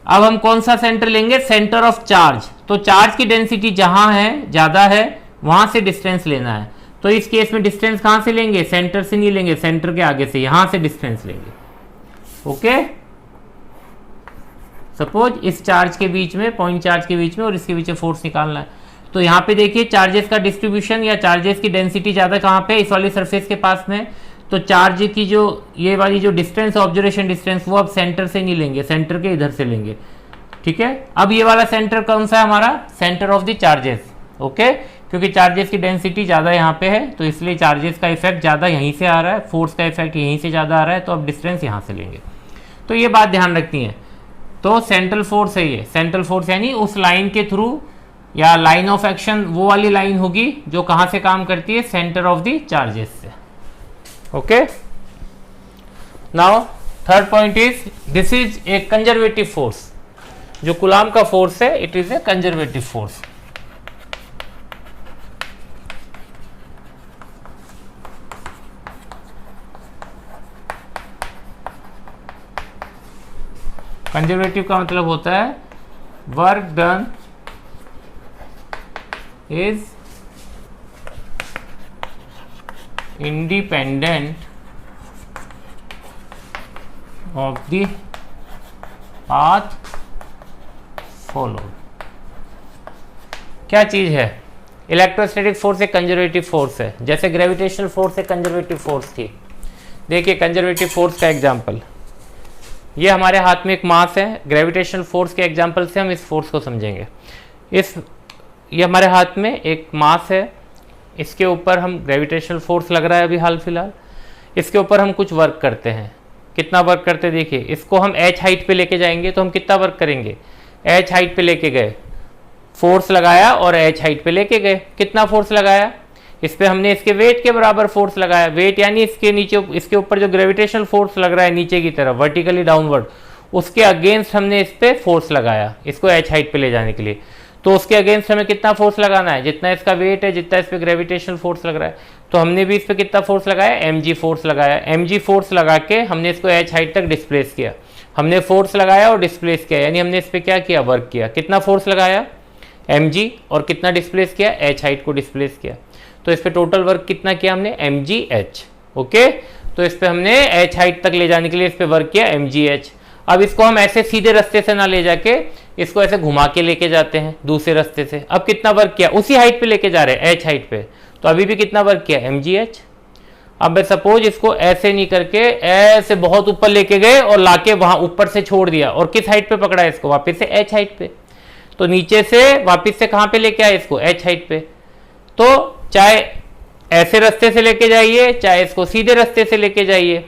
अब हम कौन सा सेंटर लेंगे, सेंटर ऑफ चार्ज। तो चार्ज की डेंसिटी जहां है ज्यादा है वहां से डिस्टेंस लेना है। तो इस केस में डिस्टेंस कहां से लेंगे, सेंटर से नहीं लेंगे, सेंटर के आगे से, यहां से डिस्टेंस लेंगे। ओके, सपोज इस चार्ज के बीच में, पॉइंट चार्ज के बीच में और इसके बीच में फोर्स निकालना है। तो यहाँ पे देखिए चार्जेस का डिस्ट्रीब्यूशन या चार्जेस की डेंसिटी ज़्यादा कहाँ पे, इस वाली सरफेस के पास में। तो चार्ज की जो ये वाली जो डिस्टेंस, ऑब्जर्वेशन डिस्टेंस, वो अब सेंटर से नहीं लेंगे, सेंटर के इधर से लेंगे। ठीक है, अब ये वाला सेंटर कौन सा है हमारा, centre of the charges. Okay, क्योंकि चार्जेस की डेंसिटी ज़्यादा यहाँ पे है, तो इसलिए चार्जेस का इफेक्ट ज़्यादा यहीं से आ रहा है, फोर्स का इफेक्ट यहीं से ज़्यादा आ रहा है, तो अब डिस्टेंस यहाँ से लेंगे। तो ये बात ध्यान रखनी है। तो सेंट्रल फोर्स है ये, सेंट्रल फोर्स यानी उस लाइन के थ्रू, या लाइन ऑफ एक्शन वो वाली लाइन होगी जो कहां से काम करती है, सेंटर ऑफ द चार्जेस से। Okay, now third point is, this is a conservative force. जो कूलाम का फोर्स है, it is a conservative force. Conservative का मतलब होता है work done is independent of the path followed. क्या चीज है, इलेक्ट्रोस्टैटिक फोर्स एक कंजर्वेटिव फोर्स है, जैसे ग्रेविटेशनल फोर्स एक कंजर्वेटिव फोर्स थी। देखिए कंजर्वेटिव फोर्स का एग्जांपल, ये हमारे हाथ में एक मास है, ग्रेविटेशनल फोर्स के एग्जांपल से हम इस फोर्स को समझेंगे। ये हमारे हाथ में एक मास है, इसके ऊपर हम ग्रेविटेशनल फोर्स लग रहा है अभी हाल फिलहाल, इसके ऊपर हम कुछ वर्क करते हैं। कितना वर्क करते हैं, देखिए इसको हम h हाइट पे लेके जाएंगे तो हम कितना वर्क करेंगे, h हाइट पे लेके गए, फोर्स लगाया और h हाइट पे लेके गए। कितना फोर्स लगाया, इस पे हमने इसके वेट के बराबर फोर्स लगाया। वेट यानी इसके नीचे, इसके ऊपर जो ग्रेविटेशनल फोर्स लग रहा है नीचे की तरफ, वर्टिकली डाउनवर्ड, उसके अगेंस्ट हमने इस पे फोर्स लगाया, इसको h हाइट पे ले जाने के लिए। तो उसके अगेंस्ट हमें कितना फोर्स लगाना है, जितना इसका वेट है, जितना इस पे ग्रेविटेशनल फोर्स लग रहा है। तो हमने भी इस पे कितना फोर्स लगाया, mg फोर्स लगाया। mg फोर्स लगा के हमने इसको h हाइट तक डिस्प्लेस किया। हमने फोर्स लगाया और डिस्प्लेस किया, यानी हमने इस पे क्या किया, वर्क किया। कितना फोर्स लगाया, mg, और कितना डिस्प्लेस किया, h हाइट को डिस्प्लेस किया। तो इस पे टोटल वर्क कितना किया हमने, mgh। ओके, तो इस पे हमने h हाइट तक ले जाने के लिए इस पे वर्क किया mgh। अब इसको हम ऐसे सीधे रास्ते से ना ले जाके इसको ऐसे घुमा के लेके जाते हैं दूसरे रास्ते से। अब कितना वर्क किया, उसी हाइट पे लेके जा रहे हैं, h हाइट पे, तो अभी भी कितना वर्क किया, mgh। अब मैं सपोज इसको ऐसे नहीं करके ऐसे बहुत ऊपर लेके गए और लाके वहां ऊपर से छोड़ दिया, और किस हाइट पे पकड़ा है इसको, वापस से h हाइट पे। तो नीचे से वापस से कहां पे लेके आए इसको, h हाइट पे। तो चाहे ऐसे रास्ते से लेके जाइए, चाहे इसको सीधे रास्ते से लेके जाइए,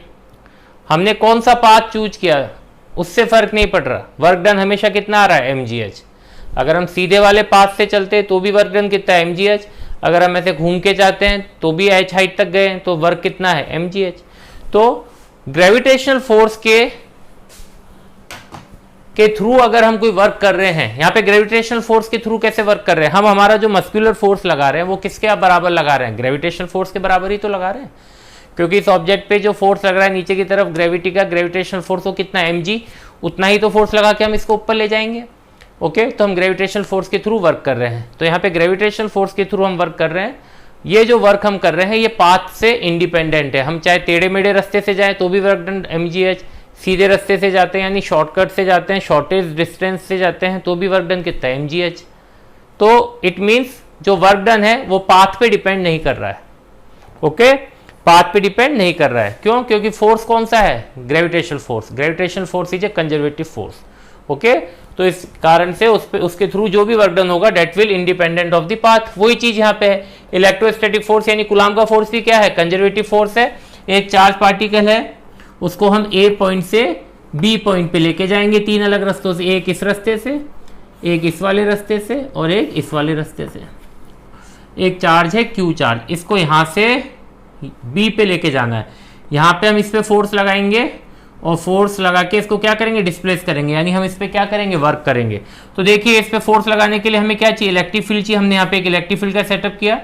हमने कौन सा पाथ चूज किया उससे फर्क नहीं पड़ रहा, वर्क डन हमेशा कितना आ रहा है, mgh। अगर हम सीधे वाले पाथ से चलते तो भी वर्क डन कितना है, mgh। अगर हम ऐसे घूम के जाते हैं तो भी h हाइट तक गए तो वर्क कितना है, mgh। तो ग्रेविटेशनल फोर्स के थ्रू अगर हम कोई वर्क कर रहे हैं, यहाँ पे ग्रेविटेशनल फोर्स के थ्रू कैसे वर्क कर रहे हैं हम, हमारा जो मस्कुलर फोर्स लगा रहे हैं वो किसके बराबर लगा रहे हैं, ग्रेविटेशनल फोर्स के बराबर ही तो लगा रहे हैं। क्योंकि इस ऑब्जेक्ट पे जो फोर्स लग रहा है नीचे की तरफ, ग्रेविटी का ग्रेविटेशनल फोर्स वो कितना mg, उतना ही तो फोर्स लगा के हम इसको ऊपर ले जाएंगे। ओके, तो हम ग्रेविटेशनल फोर्स के थ्रू वर्क कर रहे हैं। तो यहाँ पे ग्रेविटेशनल फोर्स के थ्रू हम वर्क कर रहे हैं। ये जो वर्क हम कर रहे हैं ये पाथ से इंडिपेंडेंट है। हम चाहे टेढ़े मेढ़े रास्ते से जाएं तो भी वर्क डन mgh, सीधे रास्ते से जाते हैं यानी शॉर्टकट से जाते हैं, शॉर्टेज डिस्टेंस से जाते हैं तो भी वर्क डन कितना है, mgh। तो इट मीन्स जो वर्क डन है वो पाथ पे डिपेंड नहीं कर रहा है। ओके, पाथ पे डिपेंड नहीं कर रहा है। क्यों? क्योंकि फोर्स कौन सा है? Gravitational force. Gravitational force is a conservative force. Okay, तो इस कारण से उसके थ्रू जो भी वर्क डन होगा that will independent of the path. वही चीज यहाँ पे है। इलेक्ट्रोस्टैटिक फोर्स यानी कूलॉम का फोर्स भी क्या है? कंजर्वेटिव फोर्स है। एक चार्ज पार्टिकल है, उसको हम ए पॉइंट से बी पॉइंट पे लेके जाएंगे तीन अलग रास्तों से, एक इस रास्ते से, एक इस वाले रास्ते से और एक इस वाले रास्ते से। एक चार्ज है क्यू चार्ज, इसको यहाँ से बी पे लेके जाना है। यहाँ पे हम इस पे फोर्स लगाएंगे और फोर्स लगा के इसको क्या करेंगे? डिस्प्लेस करेंगे, यानी हम इस पे क्या करेंगे? वर्क करेंगे। तो देखिए इस पे फोर्स लगाने के लिए हमें क्या चाहिए? इलेक्ट्रिक फील्ड चाहिए। हमने यहाँ पे एक इलेक्ट्रिक फील्ड का सेटअप किया।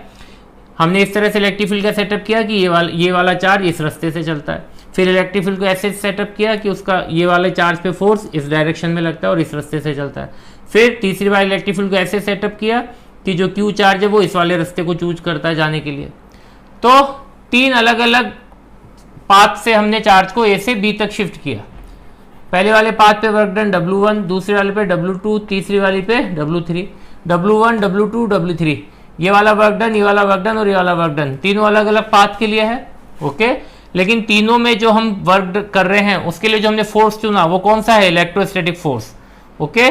हमने इस तरह से इलेक्ट्रिक फील्ड का सेटअप किया कि ये वाला चार्ज इस रास्ते से चलता है। फिर इलेक्ट्रिक फील्ड को ऐसे सेटअप किया कि उसका ये वाले चार्ज पे फोर्स इस डायरेक्शन में लगता है और इस रास्ते से चलता है। फिर तीसरी बार इलेक्ट्रिक फील्ड को ऐसे सेटअप किया कि जो क्यू चार्ज है वो इस वाले रास्ते को चूज करता है जाने के लिए। तो तीन अलग अलग पाथ से हमने चार्ज को ए से बी तक शिफ्ट किया। पहले वाले पाथ पे वर्क डन W1, दूसरे वाले पे W2, तीसरी वाली पे W3। W1, W2, W3, ये वाला वर्क डन, ये वाला वर्क डन और ये वाला वर्क डन, तीनों अलग अलग पाथ के लिए है। ओके, लेकिन तीनों में जो हम वर्क कर रहे हैं उसके लिए जो हमने फोर्स चुना वो कौन सा है? Electrostatic force. ओके,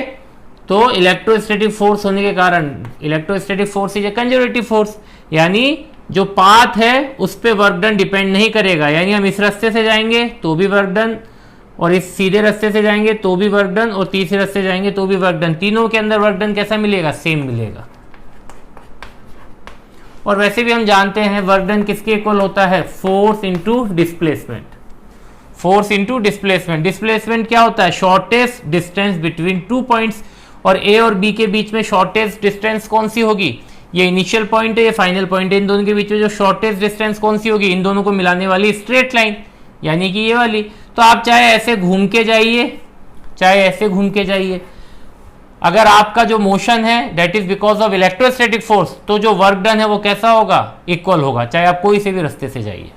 तो इलेक्ट्रोस्टैटिक फोर्स होने के कारण electrostatic force is a conservative force, यानी जो पाथ है उस पे वर्क डन डिपेंड नहीं करेगा। यानी हम इस रास्ते से जाएंगे तो भी वर्क डन, और इस सीधे रास्ते से जाएंगे तो भी वर्क डन, और तीसरे रास्ते से जाएंगे तो भी वर्क डन। तीनों के अंदर वर्क डन कैसा मिलेगा? सेम मिलेगा। और वैसे भी हम जानते हैं वर्क डन किसके इक्वल होता है? Force into displacement. Force into displacement. Displacement क्या होता है? Shortest distance between two points. और ए और बी के बीच में शॉर्टेस्ट डिस्टेंस कौन सी होगी? ये इनिशियल पॉइंट है, ये फाइनल पॉइंट है। इन दोनों के बीच में जो शॉर्टेस्ट डिस्टेंस कौन सी होगी? इन दोनों को मिलाने वाली स्ट्रेट लाइन, यानी कि ये वाली। तो आप चाहे ऐसे घूम के जाइए, चाहे ऐसे घूम के जाइए, अगर आपका जो मोशन है that is because of electrostatic force, तो जो वर्क डन है वो कैसा होगा? इक्वल होगा, चाहे आप कोई से भी रास्ते से जाइए।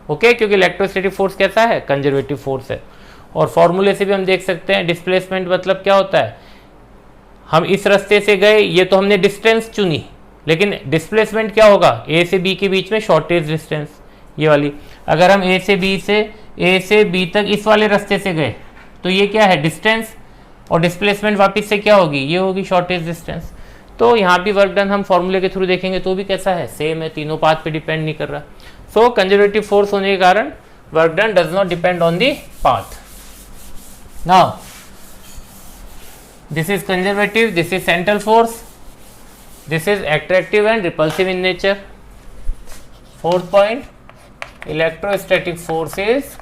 ओके, क्योंकि इलेक्ट्रोस्टैटिक फोर्स कैसा है? कंजर्वेटिव फोर्स है। और फॉर्मूले से भी हम देख सकते हैं डिस्प्लेसमेंट मतलब क्या होता है? हम इस रास्ते से गए, ये तो हमने डिस्टेंस चुनी, लेकिन डिस्प्लेसमेंट क्या होगा? ए से बी के बीच में शॉर्टेस्ट डिस्टेंस, ये वाली। अगर हम ए से बी तक इस वाले रास्ते से गए तो ये क्या है? डिस्टेंस, और डिस्प्लेसमेंट वापस से क्या होगी? ये होगी शॉर्टेस्ट डिस्टेंस। तो यहाँ भी वर्क डन हम फॉर्मूले के थ्रू देखेंगे तो भी कैसा है? सेम है, तीनों पाथ पे डिपेंड नहीं कर रहा। सो कंजर्वेटिव फोर्स होने के कारण work done does not depend on the path. Now this is conservative, this is central force, this is attractive and repulsive in nature. Fourth point, electrostatic force is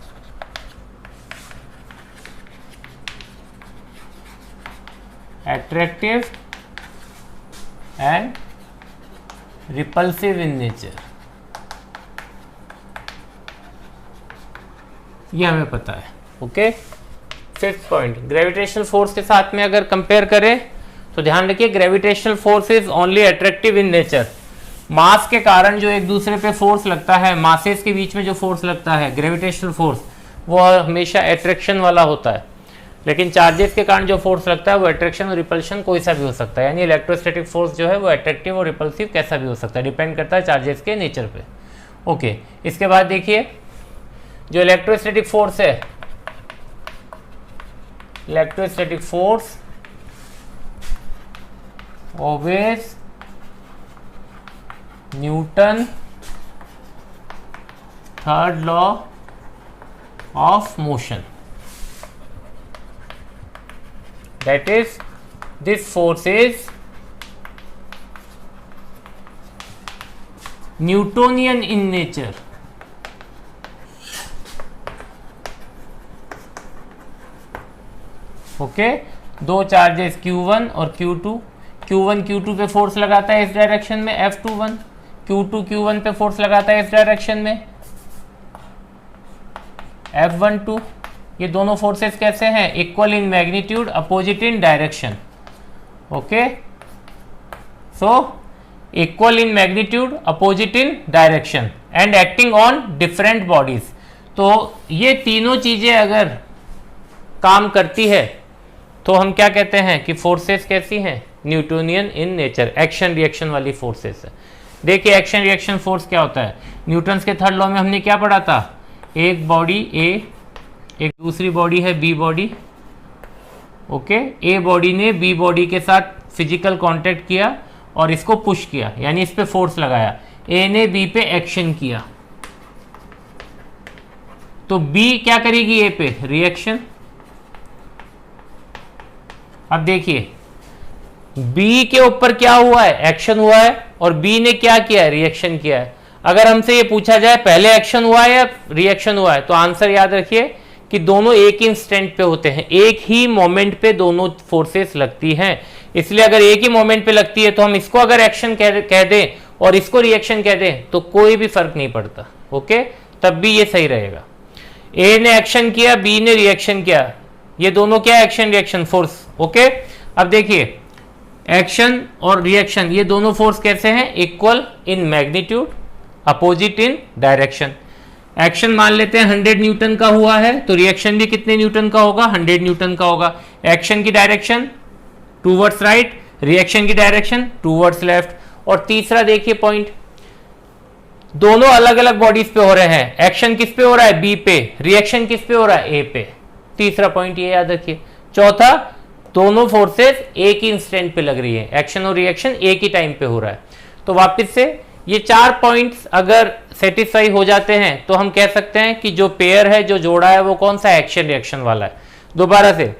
attractive and repulsive in nature. ये हमें पता है। Okay, fifth point, gravitational force के साथ में अगर compare करें तो ध्यान रखिए gravitational force is only attractive in nature. Mass के कारण जो एक दूसरे पे फोर्स लगता है, मासेस के बीच में जो फोर्स लगता है ग्रेविटेशनल फोर्स, वो हमेशा अट्रैक्शन वाला होता है। लेकिन चार्जेस के कारण जो फोर्स लगता है वो अट्रैक्शन और रिपल्शन कोई सा भी हो सकता है। यानी इलेक्ट्रोस्टैटिक फोर्स जो है वो अट्रैक्टिव और रिपल्सिव कैसा भी हो सकता है, डिपेंड करता है चार्जेस के नेचर पे। ओके, इसके बाद देखिए जो इलेक्ट्रोस्टैटिक फोर्स है, electrostatic force obeys Newton third law of motion. That is, this force is Newtonian in nature. Okay, दो चार्जेस Q1 और Q2, Q1 Q2 पे फोर्स लगाता है इस डायरेक्शन में F21, Q2 Q1 पे फोर्स लगाता है इस डायरेक्शन में F12। ये दोनों फोर्सेस कैसे हैं? Equal in magnitude, opposite in direction. Okay, so equal in magnitude, opposite in direction and acting on different bodies. तो ये तीनों चीजें अगर काम करती है तो हम क्या कहते हैं कि फोर्सेस कैसी हैं? Newtonian in nature, action reaction वाली फोर्सेस है। देखिए एक्शन रिएक्शन फोर्स क्या होता है, न्यूटन्स के थर्ड लॉ में हमने क्या पढ़ा था, एक बॉडी ए, एक दूसरी बॉडी है B body, okay, A body ने बी बॉडी के साथ फिजिकल कांटेक्ट किया और इसको पुश किया, यानी इस पे फोर्स लगाया, ए ने बी पे एक्शन किया, तो बी क्या करेगी ए पे, रिएक्शन। अब देखिए बी के ऊपर क्या हुआ है, एक्शन हुआ है, और बी ने क्या किया है, रिएक्शन किया है। अगर हमसे ये पूछा जाए पहले एक्शन हुआ है या रिएक्शन हुआ है, तो आंसर याद रखिए कि दोनों एक ही इंस्टेंट पे होते हैं, एक ही मोमेंट पे दोनों फोर्सेस लगती हैं। इसलिए अगर एक ही मोमेंट पे लगती है तो हम इसको अगर एक्शन कह दें और इसको रिएक्शन कह दें तो कोई भी फर्क नहीं पड़ता, ओके, तब भी ये सही रहेगा। ए ने एक्शन किया, बी ने रिएक्शन किया, ये दोनों क्या, एक्शन रिएक्शन फोर्स, ओके। अब देखिए एक्शन और रिएक्शन ये दोनों फोर्स कैसे हैं, equal in magnitude, opposite in direction. Action मान लेते हैं 100 न्यूटन का हुआ है, तो रिएक्शन भी कितने न्यूटन का होगा, 100 न्यूटन का होगा। एक्शन की डायरेक्शन टूवर्ड्स राइट, रिएक्शन की डायरेक्शन टूवर्ड्स लेफ्ट। और तीसरा देखिए पॉइंट, दोनों अलग अलग बॉडीज पे हो रहे हैं, एक्शन किस पे हो रहा है, बी पे, रिएक्शन किस पे हो रहा है, ए पे। तीसरा पॉइंट ये याद रखिए। चौथा, दोनों फोर्सेस एक ही इंस्टेंट पे लग रही है, एक्शन और रिएक्शन एक ही टाइम पे हो रहा है। तो वापस से ये 4 पॉइंट्स अगर सेटिस्फाई हो जाते हैं तो हम कह सकते हैं कि जो पेयर है, जो जोड़ा है, वो कौन सा, एक्शन रिएक्शन वाला है। दोबारा से,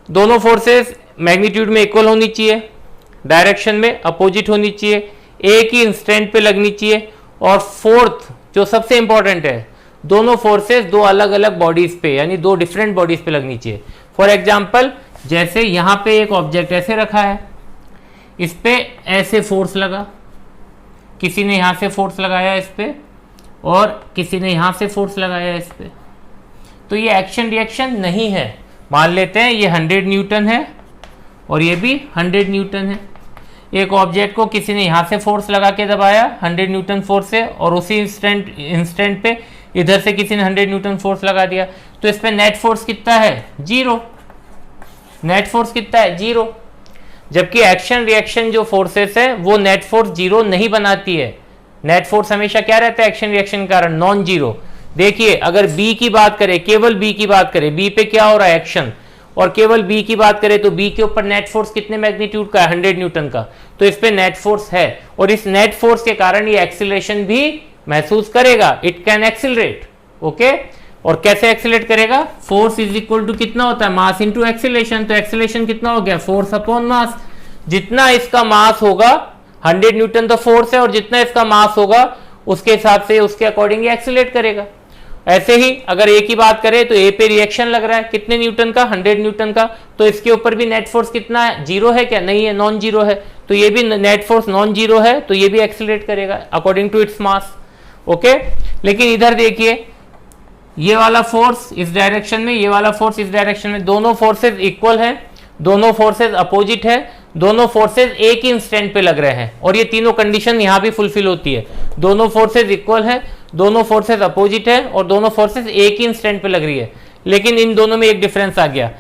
दोनों फोर्सेस मैग्नीट्यूड में इक्वल होनी चाहिए, डायरेक्शन में अपोजिट होनी चाहिए, एक ही इंस्टेंट पे लगनी चाहिए, और फोर्थ जो सबसे इंपॉर्टेंट है, दोनों फोर्सेस दो अलग अलग बॉडीज पे, यानी दो डिफरेंट बॉडीज पे लगनी चाहिए। फॉर एग्जाम्पल, जैसे यहां पे एक ऑब्जेक्ट ऐसे रखा है, इस पे ऐसे फोर्स लगा, किसी ने यहां से फोर्स लगाया इस पे, और किसी ने यहां से फोर्स लगाया इस पे, तो ये एक्शन रिएक्शन नहीं है। मान लेते हैं ये 100 न्यूटन है और ये भी 100 न्यूटन है। एक ऑब्जेक्ट को किसी ने यहां से फोर्स लगा के दबाया 100 न्यूटन फोर्स से, और उसी इंस्टेंट पे इधर से किसी ने 100 न्यूटन फोर्स लगा दिया, तो इस पे नेट फोर्स कितना है, 0। नेट फोर्स कितना है, 0। जबकि एक्शन रिएक्शन जो फोर्सेस है वो नेट फोर्स 0 नहीं बनाती है। नेट फोर्स हमेशा क्या रहता है एक्शन रिएक्शन के कारण, नॉन जीरो। देखिए अगर बी की बात करें, केवल बी की बात करें, बी पे क्या हो रहा है, एक्शन, और केवल बी की बात करें तो बी के ऊपर नेट फोर्स कितने मैग्नीट्यूड का है, 100 न्यूटन का, तो इस पे नेट फोर्स है, और इस नेट फोर्स के कारण ये एक्सीलरेशन भी महसूस करेगा, इट कैन एक्सीलरेट, ओके। और कैसे एक्सीलरेट करेगा, फोर्स इज इक्वल टू कितना होता है, मास इनटू एक्सीलरेशन। तो एक्सीलरेशन कितना हो गया, फोर्स अपॉन मास। जितना इसका मास होगा, 100 न्यूटन तो फोर्स है, और जितना इसका मास होगा उसके हिसाब से उसके अकॉर्डिंग एक्सीलरेट करेगा। ऐसे ही अगर ए की बात करें तो ए पे रिएक्शन लग रहा है कितने न्यूटन का, 100 न्यूटन का, तो इसके ऊपर भी नेट फोर्स कितना है, 0 है क्या, नहीं है, नॉन जीरो है, तो ये भी नेट फोर्स नॉन जीरो है, तो ये भी एक्सीलरेट करेगा according to its mass, okay. लेकिन इधर देखिए, ये वाला फोर्स इस डायरेक्शन में, ये वाला फोर्स इस डायरेक्शन में, दोनों फोर्सेस इक्वल हैं, दोनों फोर्सेस अपोजिट है, दोनों फोर्सेस एक ही इंस्टेंट पे लग रहे हैं, और ये तीनों कंडीशन यहां भी फुलफिल होती है। दोनों फोर्सेस इक्वल है, दोनों फोर्सेस अपोजिट है, और दोनों फोर्सेस एक ही इंस्टेंट पे लग रही है। लेकिन इन दोनों में एक डिफरेंस आ गया,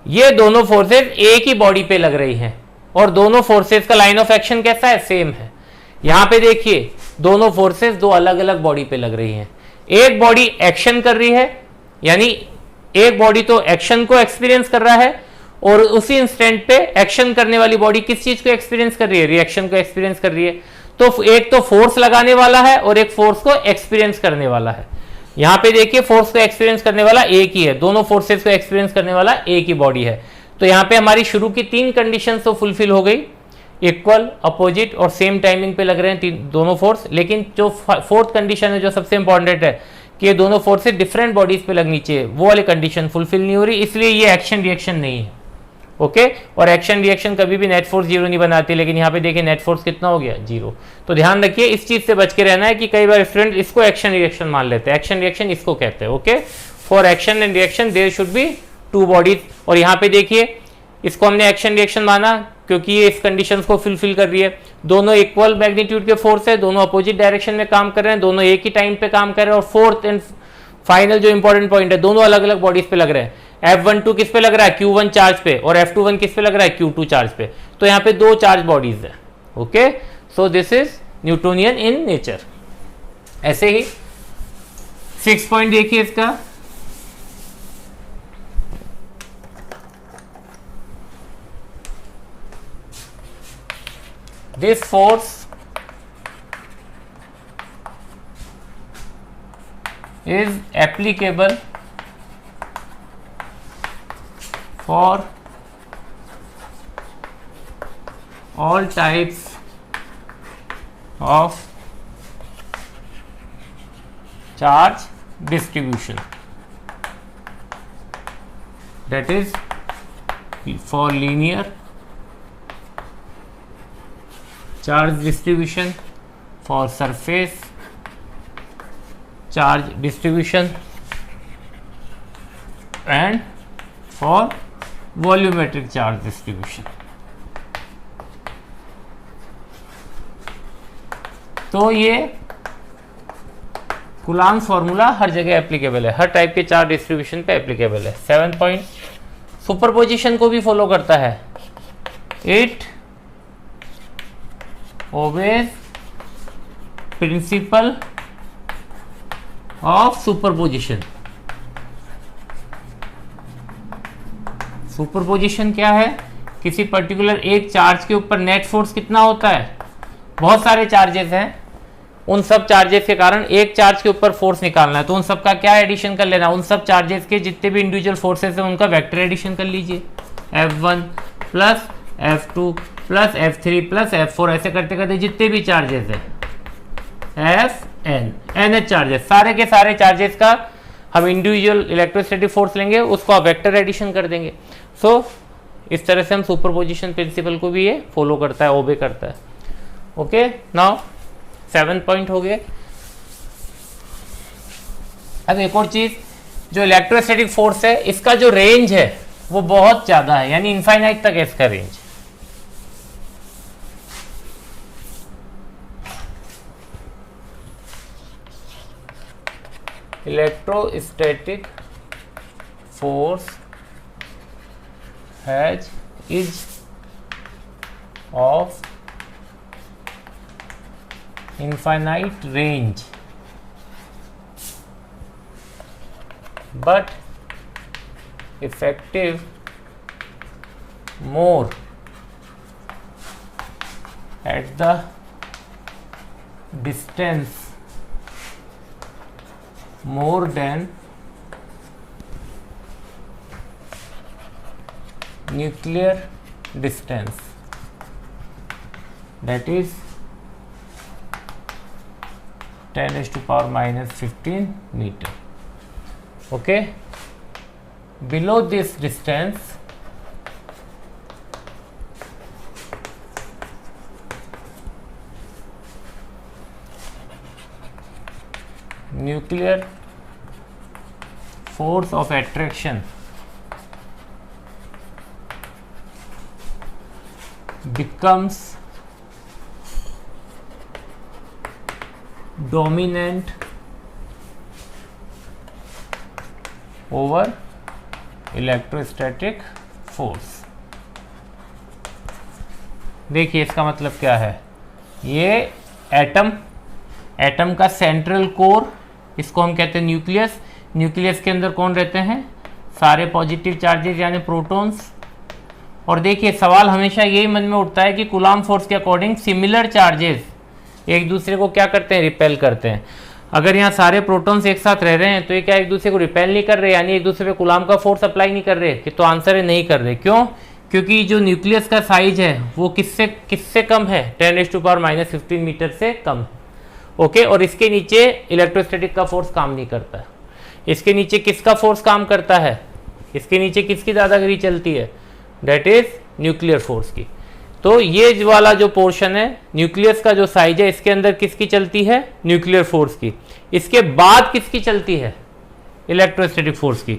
ये दोनों फोर्सेस एक ही बॉडी पे लग रही हैं, और दोनों फोर्सेस का लाइन ऑफ एक्शन कैसा है, सेम है। यहां पे देखिए दोनों फोर्सेस दो अलग अलग बॉडी पे लग रही हैं। एक बॉडी एक्शन कर रही है, यानी एक बॉडी तो एक्शन को एक्सपीरियंस कर रहा है, और उसी इंस्टेंट पे एक्शन करने वाली बॉडी किस चीज को एक्सपीरियंस कर रही है, रिएक्शन को एक्सपीरियंस कर रही है। तो एक तो फोर्स लगाने वाला है और एक फोर्स को एक्सपीरियंस करने वाला है। यहां पे देखिए फोर्स को एक्सपीरियंस करने वाला एक ही है, दोनों फोर्सेस को एक्सपीरियंस करने वाला एक ही बॉडी है। तो यहां पे हमारी शुरू की 3 कंडीशन तो फुलफिल हो गई, इक्वल, अपोजिट और सेम टाइमिंग पे लग रहे हैं दोनों फोर्स। लेकिन जो फोर्थ कंडीशन है, जो सबसे इंपॉर्टेंट है कि ये दोनों फोर्सेस डिफरेंट बॉडीज पे लगनी चाहिए, वो वाली कंडीशन फुलफिल नहीं हो रही, इसलिए ये एक्शन रिएक्शन नहीं है, ओके। और एक्शन रिएक्शन कभी भी नेट फोर्स 0 नहीं बनाती, लेकिन यहाँ पे देखिए नेट फोर्स कितना हो गया, 0। तो ध्यान रखिए, इस चीज से बच के रहना है कि कई बार स्टूडेंट इसको एक्शन रिएक्शन मान लेते हैं, एक्शन रिएक्शन इसको कहते हैं, okay. For action and reaction there should be 2 bodies. और यहाँ पे देखिए इसको हमने एक्शन रिएक्शन माना क्योंकि ये इस कंडीशंस को फुलफिल कर रही है, दोनों इक्वल मैग्नीट्यूड के फोर्स है, दोनों अपोजिट डायरेक्शन में काम कर रहे हैं, दोनों एक ही टाइम पे काम कर रहे हैं, और फोर्थ एंड फाइनल जो इंपॉर्टेंट पॉइंट है, दोनों अलग अलग बॉडीज पे लग रहे हैं। F12 किस पे लग रहा है, Q1 चार्ज पे, और F21 किस पे लग रहा है, Q2 चार्ज पे। तो यहाँ पे 2 चार्ज बॉडीज है। Okay, so this is Newtonian in nature. ऐसे ही 6 पॉइंट देखिए इसका, this force is applicable for all types of charge distribution, that is for linear charge distribution, for surface charge distribution and for volumetric charge distribution। तो ये coulomb formula हर जगह applicable है, हर type के charge distribution पे applicable है। 7 point superposition को भी follow करता है। It obeys principle of superposition. Superposition क्या है? किसी पर्टिकुलर एक चार्ज के ऊपर नेट फोर्स कितना होता है? बहुत सारे चार्जेस हैं, उन सब चार्जेस के कारण एक चार्ज के ऊपर फोर्स निकालना है, तो उन सब का क्या एडिशन कर लेना, उन सब चार्जेस के जितने भी इंडिविजुअल फोर्सेस हैं उनका वेक्टर एडिशन कर लीजिए। F1 plus F2 plus F3 plus F4 ऐसे करते करते जितने भी चार्जेस हैं NH चार्जेस, सारे के सारे चार्जेस का हम इंडिविजुअल इलेक्ट्रोस्टैटिक फोर्स लेंगे, उसको आप वेक्टर एडिशन कर देंगे। सो इस तरह से हम सुपरपोजिशन प्रिंसिपल को भी ये फॉलो करता है, ओबे करता है। ओके, नाउ 7 पॉइंट हो गए। अब एक और चीज, जो इलेक्ट्रोस्टैटिक फोर्स है इसका जो रेंज है वो बहुत ज्यादा है, यानी इनफाइनाइट तक है इसका range. Electrostatic force has is of infinite range, but effective more at the distance more than nuclear distance, that is 10⁻⁻15 meter. Okay, below this distance nuclear force of attraction becomes dominant over electrostatic force। देखिए इसका मतलब क्या है, ये atom का central core, इसको हम कहते हैं न्यूक्लियस। न्यूक्लियस के अंदर कौन रहते हैं? सारे पॉजिटिव चार्जेस यानी प्रोटॉन्स। और देखिए सवाल हमेशा यही मन में उठता है कि कूलाम्ब फोर्स के अकॉर्डिंग सिमिलर चार्जेस एक दूसरे को क्या करते हैं? रिपेल करते हैं। अगर यहाँ सारे प्रोटॉन्स एक साथ रह रहे हैं तो ये क्या एक दूसरे को रिपेल नहीं कर रहे, यानी एक दूसरे पे कूलाम्ब का फोर्स अप्लाई नहीं कर रहे? कि तो आंसर है नहीं कर रहे। क्यों? क्योंकि जो न्यूक्लियस का साइज है वो किससे कम है? 10⁻⁻15 मीटर से कम। ओके, और इसके नीचे इलेक्ट्रोस्टैटिक का फोर्स काम नहीं करता है। इसके नीचे किसका फोर्स काम करता है? इसके नीचे किसकी दादागिरी चलती है? दैट इज न्यूक्लियर फोर्स की। तो ये वाला जो पोर्शन है न्यूक्लियस का जो साइज है इसके अंदर किसकी चलती है? न्यूक्लियर फोर्स की। इसके बाद किसकी चलती है? इलेक्ट्रोस्टैटिक फोर्स की।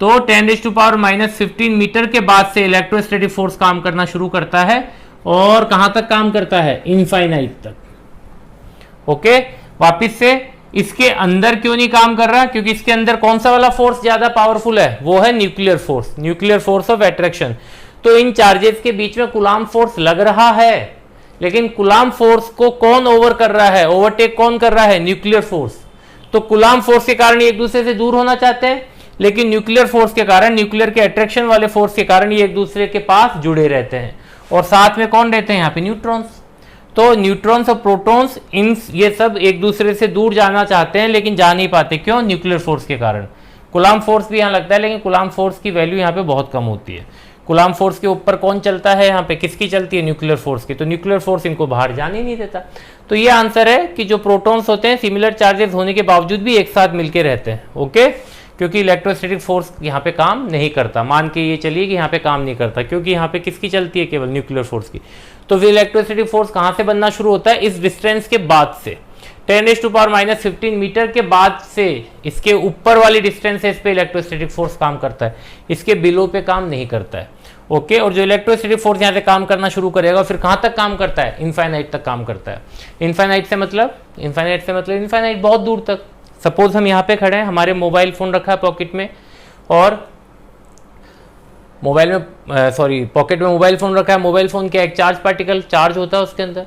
तो 10⁻⁻15 मीटर के बाद से इलेक्ट्रोस्टैटिक फोर्स काम करना शुरू करता है, और कहां तक काम करता है? इनफाइनाइट तक। ओके, वापिस से इसके अंदर क्यों नहीं काम कर रहा? क्योंकि इसके अंदर कौन सा वाला फोर्स ज्यादा पावरफुल है? वो है nuclear force, nuclear force of attraction. तो इन चार्जेस के बीच में कूलाम्ब फोर्स लग रहा है, लेकिन कूलाम्ब फोर्स को कौन ओवर कर रहा है, ओवरटेक कौन कर रहा है, न्यूक्लियर फोर्स। तो कूलाम्ब फोर्स के कारण ये एक दूसरे से दूर होना चाहते हैं, लेकिन न्यूक्लियर फोर्स के कारण, न्यूक्लियर के अट्रैक्शन वाले फोर्स के कारण ये एक दूसरे के पास जुड़े रहते हैं। और साथ में कौन रहते हैं यहाँ पे, न्यूट्रॉन्स। तो न्यूट्रॉन्स और प्रोटॉन्स इन ये सब एक दूसरे से दूर जाना चाहते हैं, लेकिन जा नहीं पाते, क्यों, न्यूक्लियर फोर्स के कारण। कूलाम्ब फोर्स भी यहाँ लगता है, लेकिन कूलाम्ब फोर्स की वैल्यू यहाँ पे बहुत कम होती है। कूलाम्ब फोर्स के ऊपर कौन चलता है, यहाँ पे किसकी चलती है, न्यूक्लियर फोर्स की। तो न्यूक्लियर फोर्स इनको बाहर जाने ही नहीं देता। तो ये आंसर है कि जो प्रोटॉन्स होते हैं सिमिलर चार्जेस होने के बावजूद भी एक साथ मिलके रहते हैं, ओके, क्योंकि इलेक्ट्रोस्टैटिक फोर्स यहाँ पे काम नहीं करता। मान के ये चलिए कि यहाँ पे काम नहीं करता, क्योंकि यहाँ पे किसकी चलती है, केवल न्यूक्लियर फोर्स की। तो फिर इलेक्ट्रोस्टैटिक फोर्स कहाँ से बनना शुरू होता है, इस डिस्टेंस के बाद से, 10⁻⁻15 मीटर के बाद से, इसके ऊपर वाली डिस्टेंस है, इस पे इलेक्ट्रोस्टैटिक फोर्स काम करता है, इसके बिलो पे काम नहीं करता है, ओके। और जो इलेक्ट्रोस्टैटिक फोर्स यहाँ से काम करना शुरू करेगा, फिर कहाँ तक काम करता है, इनफाइनाइट तक काम करता है। इनफाइनाइट से मतलब इनफाइनाइट बहुत दूर तक। सपोज हम यहाँ पे खड़े हैं, हमारे मोबाइल फोन रखा है पॉकेट में, और पॉकेट में मोबाइल फोन रखा है। मोबाइल फोन क्या, एक चार्ज पार्टिकल चार्ज होता है उसके अंदर।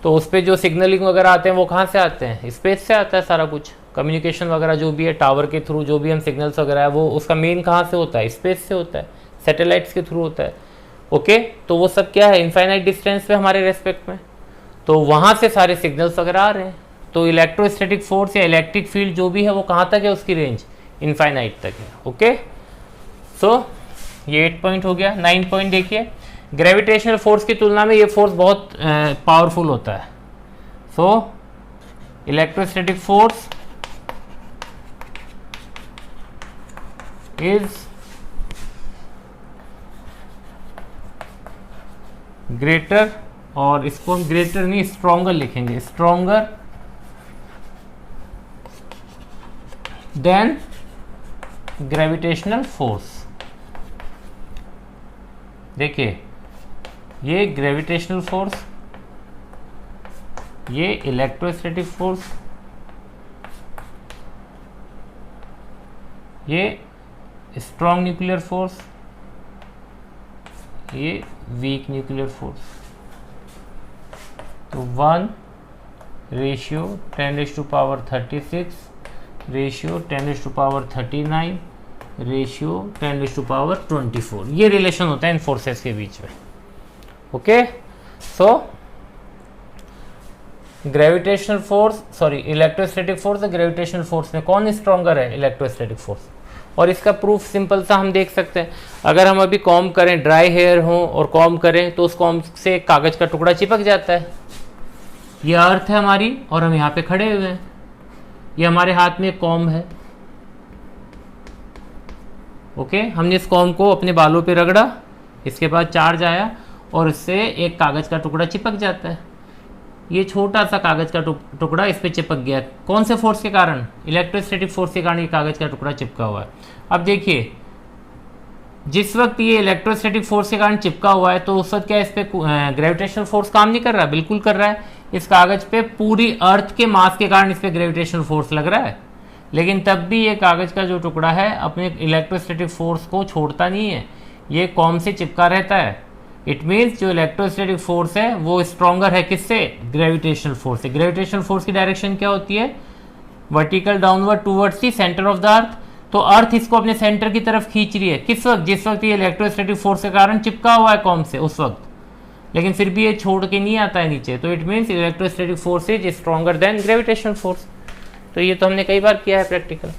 तो उस पर जो सिग्नलिंग वगैरह आते हैं वो कहाँ से आते हैं, स्पेस से आता है सारा कुछ। कम्युनिकेशन वगैरह जो भी है, टावर के थ्रू जो भी हम सिग्नल्स वगैरह है, वो उसका मेन कहाँ से होता है, स्पेस से होता है, सैटेलाइट्स के थ्रू होता है, ओके। तो वो सब क्या है, इनफाइनाइट डिस्टेंस पे हमारे रेस्पेक्ट में, तो वहाँ से सारे सिग्नल्स वगैरह आ रहे हैं। तो इलेक्ट्रोस्टैटिक फोर्स या इलेक्ट्रिक फील्ड जो भी है वो कहाँ तक है, उसकी रेंज इनफाइनाइट तक है, ओके। सो ये 8 पॉइंट हो गया। 9 पॉइंट देखिए, ग्रेविटेशनल फोर्स की तुलना में ये फोर्स बहुत पावरफुल होता है। सो इलेक्ट्रोस्टैटिक फोर्स इज ग्रेटर, और इसको हम ग्रेटर नहीं स्ट्रॉन्गर लिखेंगे, स्ट्रॉन्गर देन ग्रेविटेशनल फोर्स। देखिए, ये ग्रेविटेशनल फोर्स, ये इलेक्ट्रोस्टैटिक फोर्स, ये स्ट्रॉन्ग न्यूक्लियर फोर्स, ये वीक न्यूक्लियर फोर्स। तो 1:10⁻36 रेशियो 10⁻39 रेशियो 10⁻24, ये रिलेशन होता है इन फोर्सेस के बीच में, okay. So gravitational force, electrostatic force और ग्रेविटेशनल फोर्स में कौन स्ट्रॉन्गर है, इलेक्ट्रोस्टैटिक फोर्स। और इसका प्रूफ सिंपल सा हम देख सकते हैं। अगर हम अभी कॉम्ब करें, ड्राई हेयर हो और कॉम्ब करें, तो उस कॉम्ब से कागज का टुकड़ा चिपक जाता है। ये अर्थ है हमारी, और हम यहाँ पे खड़े हुए हैं, ये हमारे हाथ में कॉम्ब है, ओके। हमने इस कॉम्ब को अपने बालों पे रगड़ा, इसके बाद चार्ज आया और इससे एक कागज का टुकड़ा चिपक जाता है। ये छोटा सा कागज का टुकड़ा इस पे चिपक गया, कौन से फोर्स के कारण, इलेक्ट्रोस्टैटिक फोर्स के कारण ये कागज का टुकड़ा चिपका हुआ है। अब देखिए, जिस वक्त ये इलेक्ट्रोस्टैटिक फोर्स के कारण चिपका हुआ है, तो उस वक्त क्या इस पे ग्रेविटेशनल फोर्स काम नहीं कर रहा, बिल्कुल कर रहा है। इस कागज पे पूरी अर्थ के मास के कारण इस पे ग्रेविटेशनल फोर्स लग रहा है, लेकिन तब भी ये कागज का जो टुकड़ा है अपने इलेक्ट्रोस्टैटिक फोर्स को छोड़ता नहीं है, ये कॉम से चिपका रहता है। इट मीन्स जो इलेक्ट्रोस्टैटिक फोर्स है वो स्ट्रॉन्गर है किससे, ग्रेविटेशनल फोर्स से। ग्रेविटेशनल फोर्स की डायरेक्शन क्या होती है, vertical downward towards the centre of the earth. तो अर्थ इसको अपने सेंटर की तरफ खींच रही है, किस वक्त, जिस वक्त ये इलेक्ट्रोस्टैटिक फोर्स के कारण चिपका हुआ है कॉम से, उस वक्त। लेकिन फिर भी ये छोड़ के नहीं आता है नीचे, तो it means electrostatic force is stronger than gravitational force. तो ये तो हमने कई बार किया है प्रैक्टिकल,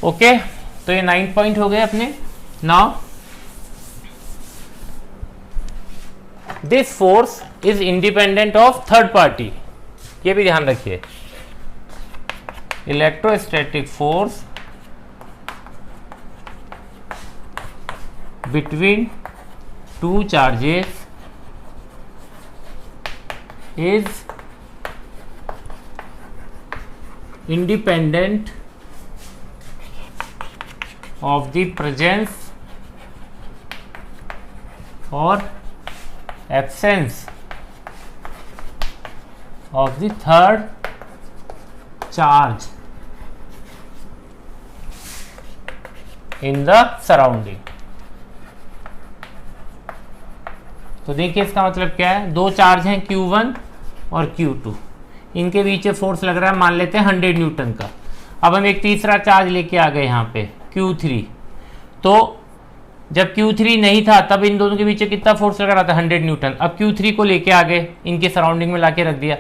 ओके। तो ये 9 पॉइंट हो गए अपने। Now this force is independent of third party, ये भी ध्यान रखिए। Electrostatic force between two charges is independent of the presence or absence of the third charge in the surrounding. तो देखिए इसका मतलब क्या है, दो चार्ज हैं Q1 और Q2, इनके बीच में फोर्स लग रहा है मान लेते हैं 100 न्यूटन का। अब हम एक तीसरा चार्ज लेके आ गए यहाँ पे Q3, तो जब Q3 नहीं था तब इन दोनों के बीच कितना फोर्स लग रहा था 100 न्यूटन। अब Q3 को लेके आ गए, इनके सराउंडिंग में लाके रख दिया,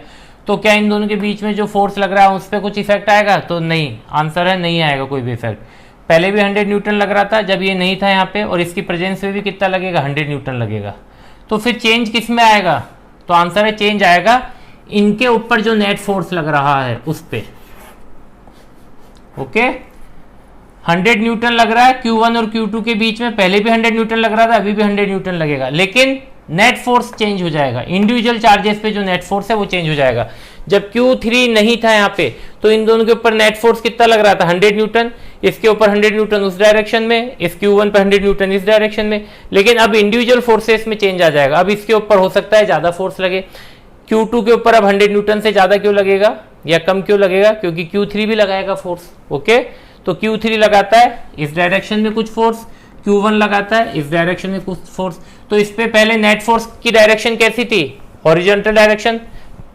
तो क्या इन दोनों के बीच में जो फोर्स लग रहा है उस पर कुछ इफेक्ट आएगा? तो नहीं, आंसर है नहीं आएगा कोई भी इफेक्ट। पहले भी 100 न्यूटन लग रहा था जब ये नहीं था यहाँ पे, और इसकी प्रेजेंस में भी कितना लगेगा 100 न्यूटन लगेगा। तो फिर चेंज किस में आएगा? तो आंसर है चेंज आएगा इनके ऊपर जो नेट फोर्स लग रहा है उस पे। ओके, 100 न्यूटन लग रहा है Q1 और Q2 के बीच में, पहले भी 100 न्यूटन लग रहा था, अभी भी 100 न्यूटन लगेगा, लेकिन नेट फोर्स चेंज हो जाएगा। इंडिविजुअल चार्जेस पे जो नेट फोर्स है वो चेंज हो जाएगा। जब Q3 नहीं था यहाँ पे तो इन दोनों के ऊपर नेट फोर्स कितना लग रहा था 100 न्यूटन, इसके ऊपर 100 न्यूटन उस डायरेक्शन में, इस Q1 पर 100 न्यूटन इस डायरेक्शन में, लेकिन अब इंडिविजुअल फोर्सेस में चेंज आ जाएगा। अब इसके ऊपर हो सकता है ज्यादा फोर्स लगे, Q2 के ऊपर अब 100 न्यूटन से ज्यादा क्यों लगेगा या कम क्यों लगेगा? क्योंकि Q3 भी लगाएगा फोर्स। ओके, तो Q3 लगाता है इस डायरेक्शन में कुछ फोर्स, Q1 लगाता है इस डायरेक्शन में कुछ फोर्स। तो इस पे पहले नेट फोर्स की डायरेक्शन कैसी थी? हॉरिजॉन्टल डायरेक्शन,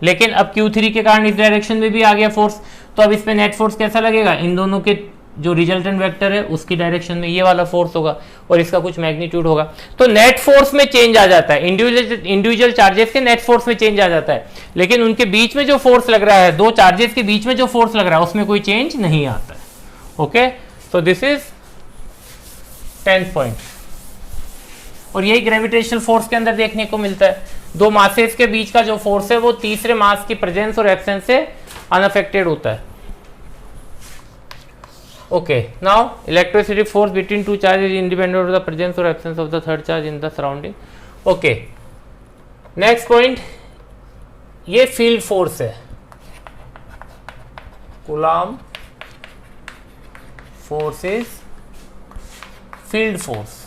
लेकिन अब Q3 के कारण इस डायरेक्शन में भी आ गया फोर्स, तो अब इस पे नेट फोर्स कैसा लगेगा? इन दोनों के जो रिजल्टेंट वेक्टर है उसकी डायरेक्शन में ये वाला फोर्स होगा और इसका कुछ मैग्नीट्यूड होगा। तो नेट फोर्स में चेंज आ जाता है, इंडिविजुअल चार्जेस के नेट फोर्स में चेंज आ जाता है, लेकिन उनके बीच में जो फोर्स लग रहा है, दो चार्जेस के बीच में जो फोर्स लग रहा है उसमें कोई चेंज नहीं आता है। ओके, तो दिस इज 10th पॉइंट। और यही ग्रेविटेशनल फोर्स के अंदर देखने को मिलता है, दो मासेस के बीच का जो फोर्स है वो तीसरे मास की प्रेजेंस और एब्सेंस से अनअफेक्टेड होता है। Okay, now electrostatic force between two charges independent of the presence और absence of the third charge in the surrounding. Okay, next point, ये फील्ड फोर्स है, Coulomb force is field force.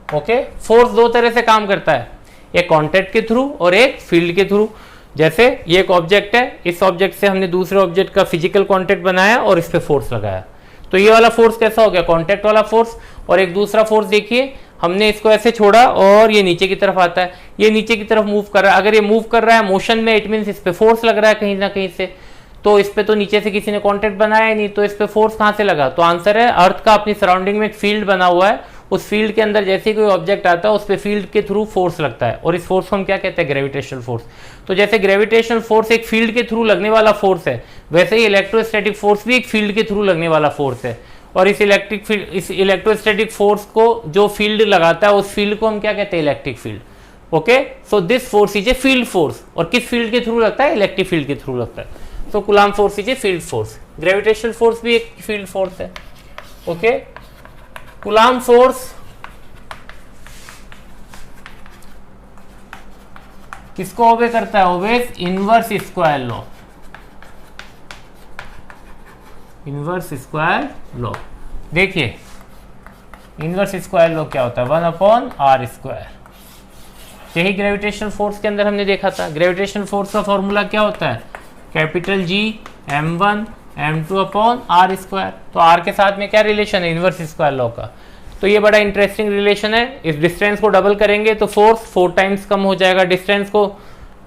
Okay, force दो तरह से काम करता है, एक कांटेक्ट के थ्रू और एक फील्ड के थ्रू। जैसे ये एक ऑब्जेक्ट है, इस ऑब्जेक्ट से हमने दूसरे ऑब्जेक्ट का फिजिकल कांटेक्ट बनाया और इस पे फोर्स लगाया, तो ये वाला फोर्स कैसा हो गया? कांटेक्ट वाला फोर्स। और एक दूसरा फोर्स देखिए, हमने इसको ऐसे छोड़ा और ये नीचे की तरफ आता है, ये नीचे की तरफ मूव कर रहा है। अगर ये मूव कर रहा है मोशन में, इट मीन्स इस पे फोर्स लग रहा है कहीं ना कहीं से, तो इस पे तो नीचे से किसी ने कांटेक्ट बनाया ही नहीं, तो इस पे फोर्स कहां से लगा? तो आंसर है अर्थ का अपनी सराउंडिंग में एक फील्ड बना हुआ है, उस फील्ड के अंदर जैसे कोई ऑब्जेक्ट आता है उस पे फील्ड के थ्रू फोर्स लगता है, और इस फोर्स को हम क्या कहते हैं? Gravitational force. तो जैसे ग्रेविटेशनल फोर्स एक फील्ड के थ्रू लगने वाला फोर्स है, वैसे ही इलेक्ट्रोस्टैटिक फोर्स भी एक फील्ड के थ्रू लगने वाला फोर्स है। और इस इलेक्ट्रोस्टैटिक फोर्स को जो फील्ड लगाता है उस फील्ड को हम क्या कहते हैं? Electric field. Okay, so this force is a field force. और किस फील्ड के थ्रू लगता है? इलेक्ट्रिक फील्ड के थ्रू लगता है। तो Coulomb force is a field force. Gravitational force भी एक फील्ड फोर्स है। ओके, कूलॉम फोर्स किसको ओबे करता है? Obeys inverse square law. Inverse square law, देखिए इनवर्स स्क्वायर लॉ क्या होता है? 1/r²। यही ग्रेविटेशनल फोर्स के अंदर हमने देखा था। ग्रेविटेशनल फोर्स का फॉर्मूला क्या होता है? Capital G m1 m2/r²। तो r के साथ में क्या रिलेशन है? इनवर्स स्क्वायर लॉ का। तो ये बड़ा इंटरेस्टिंग रिलेशन है। इस डिस्टेंस को डबल करेंगे तो फोर्स 4 टाइम्स कम हो जाएगा, डिस्टेंस को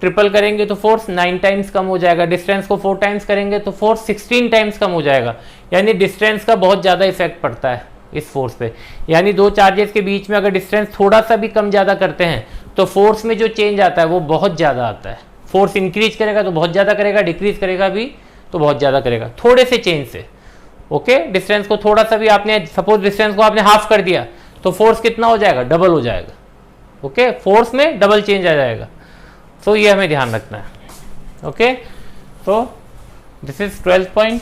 ट्रिपल करेंगे तो फोर्स 9 टाइम्स कम हो जाएगा, डिस्टेंस को 4 टाइम्स करेंगे तो फोर्स 16 टाइम्स कम हो जाएगा। यानी डिस्टेंस का बहुत ज़्यादा इफेक्ट पड़ता है इस फोर्स पे। यानी दो चार्जेस के बीच में अगर डिस्टेंस थोड़ा सा भी कम ज़्यादा करते हैं तो फोर्स में जो चेंज आता है वो बहुत ज़्यादा आता है। फोर्स इंक्रीज करेगा तो बहुत ज़्यादा करेगा, डिक्रीज करेगा भी तो बहुत ज़्यादा करेगा, थोड़े से चेंज से। ओके, डिस्टेंस को थोड़ा सा भी आपने, सपोज डिस्टेंस को आपने हाफ कर दिया तो फोर्स कितना हो जाएगा? डबल हो जाएगा। ओके, फोर्स में डबल चेंज आ जाएगा। तो ये हमें ध्यान रखना है। ओके, तो दिस इज 12th पॉइंट।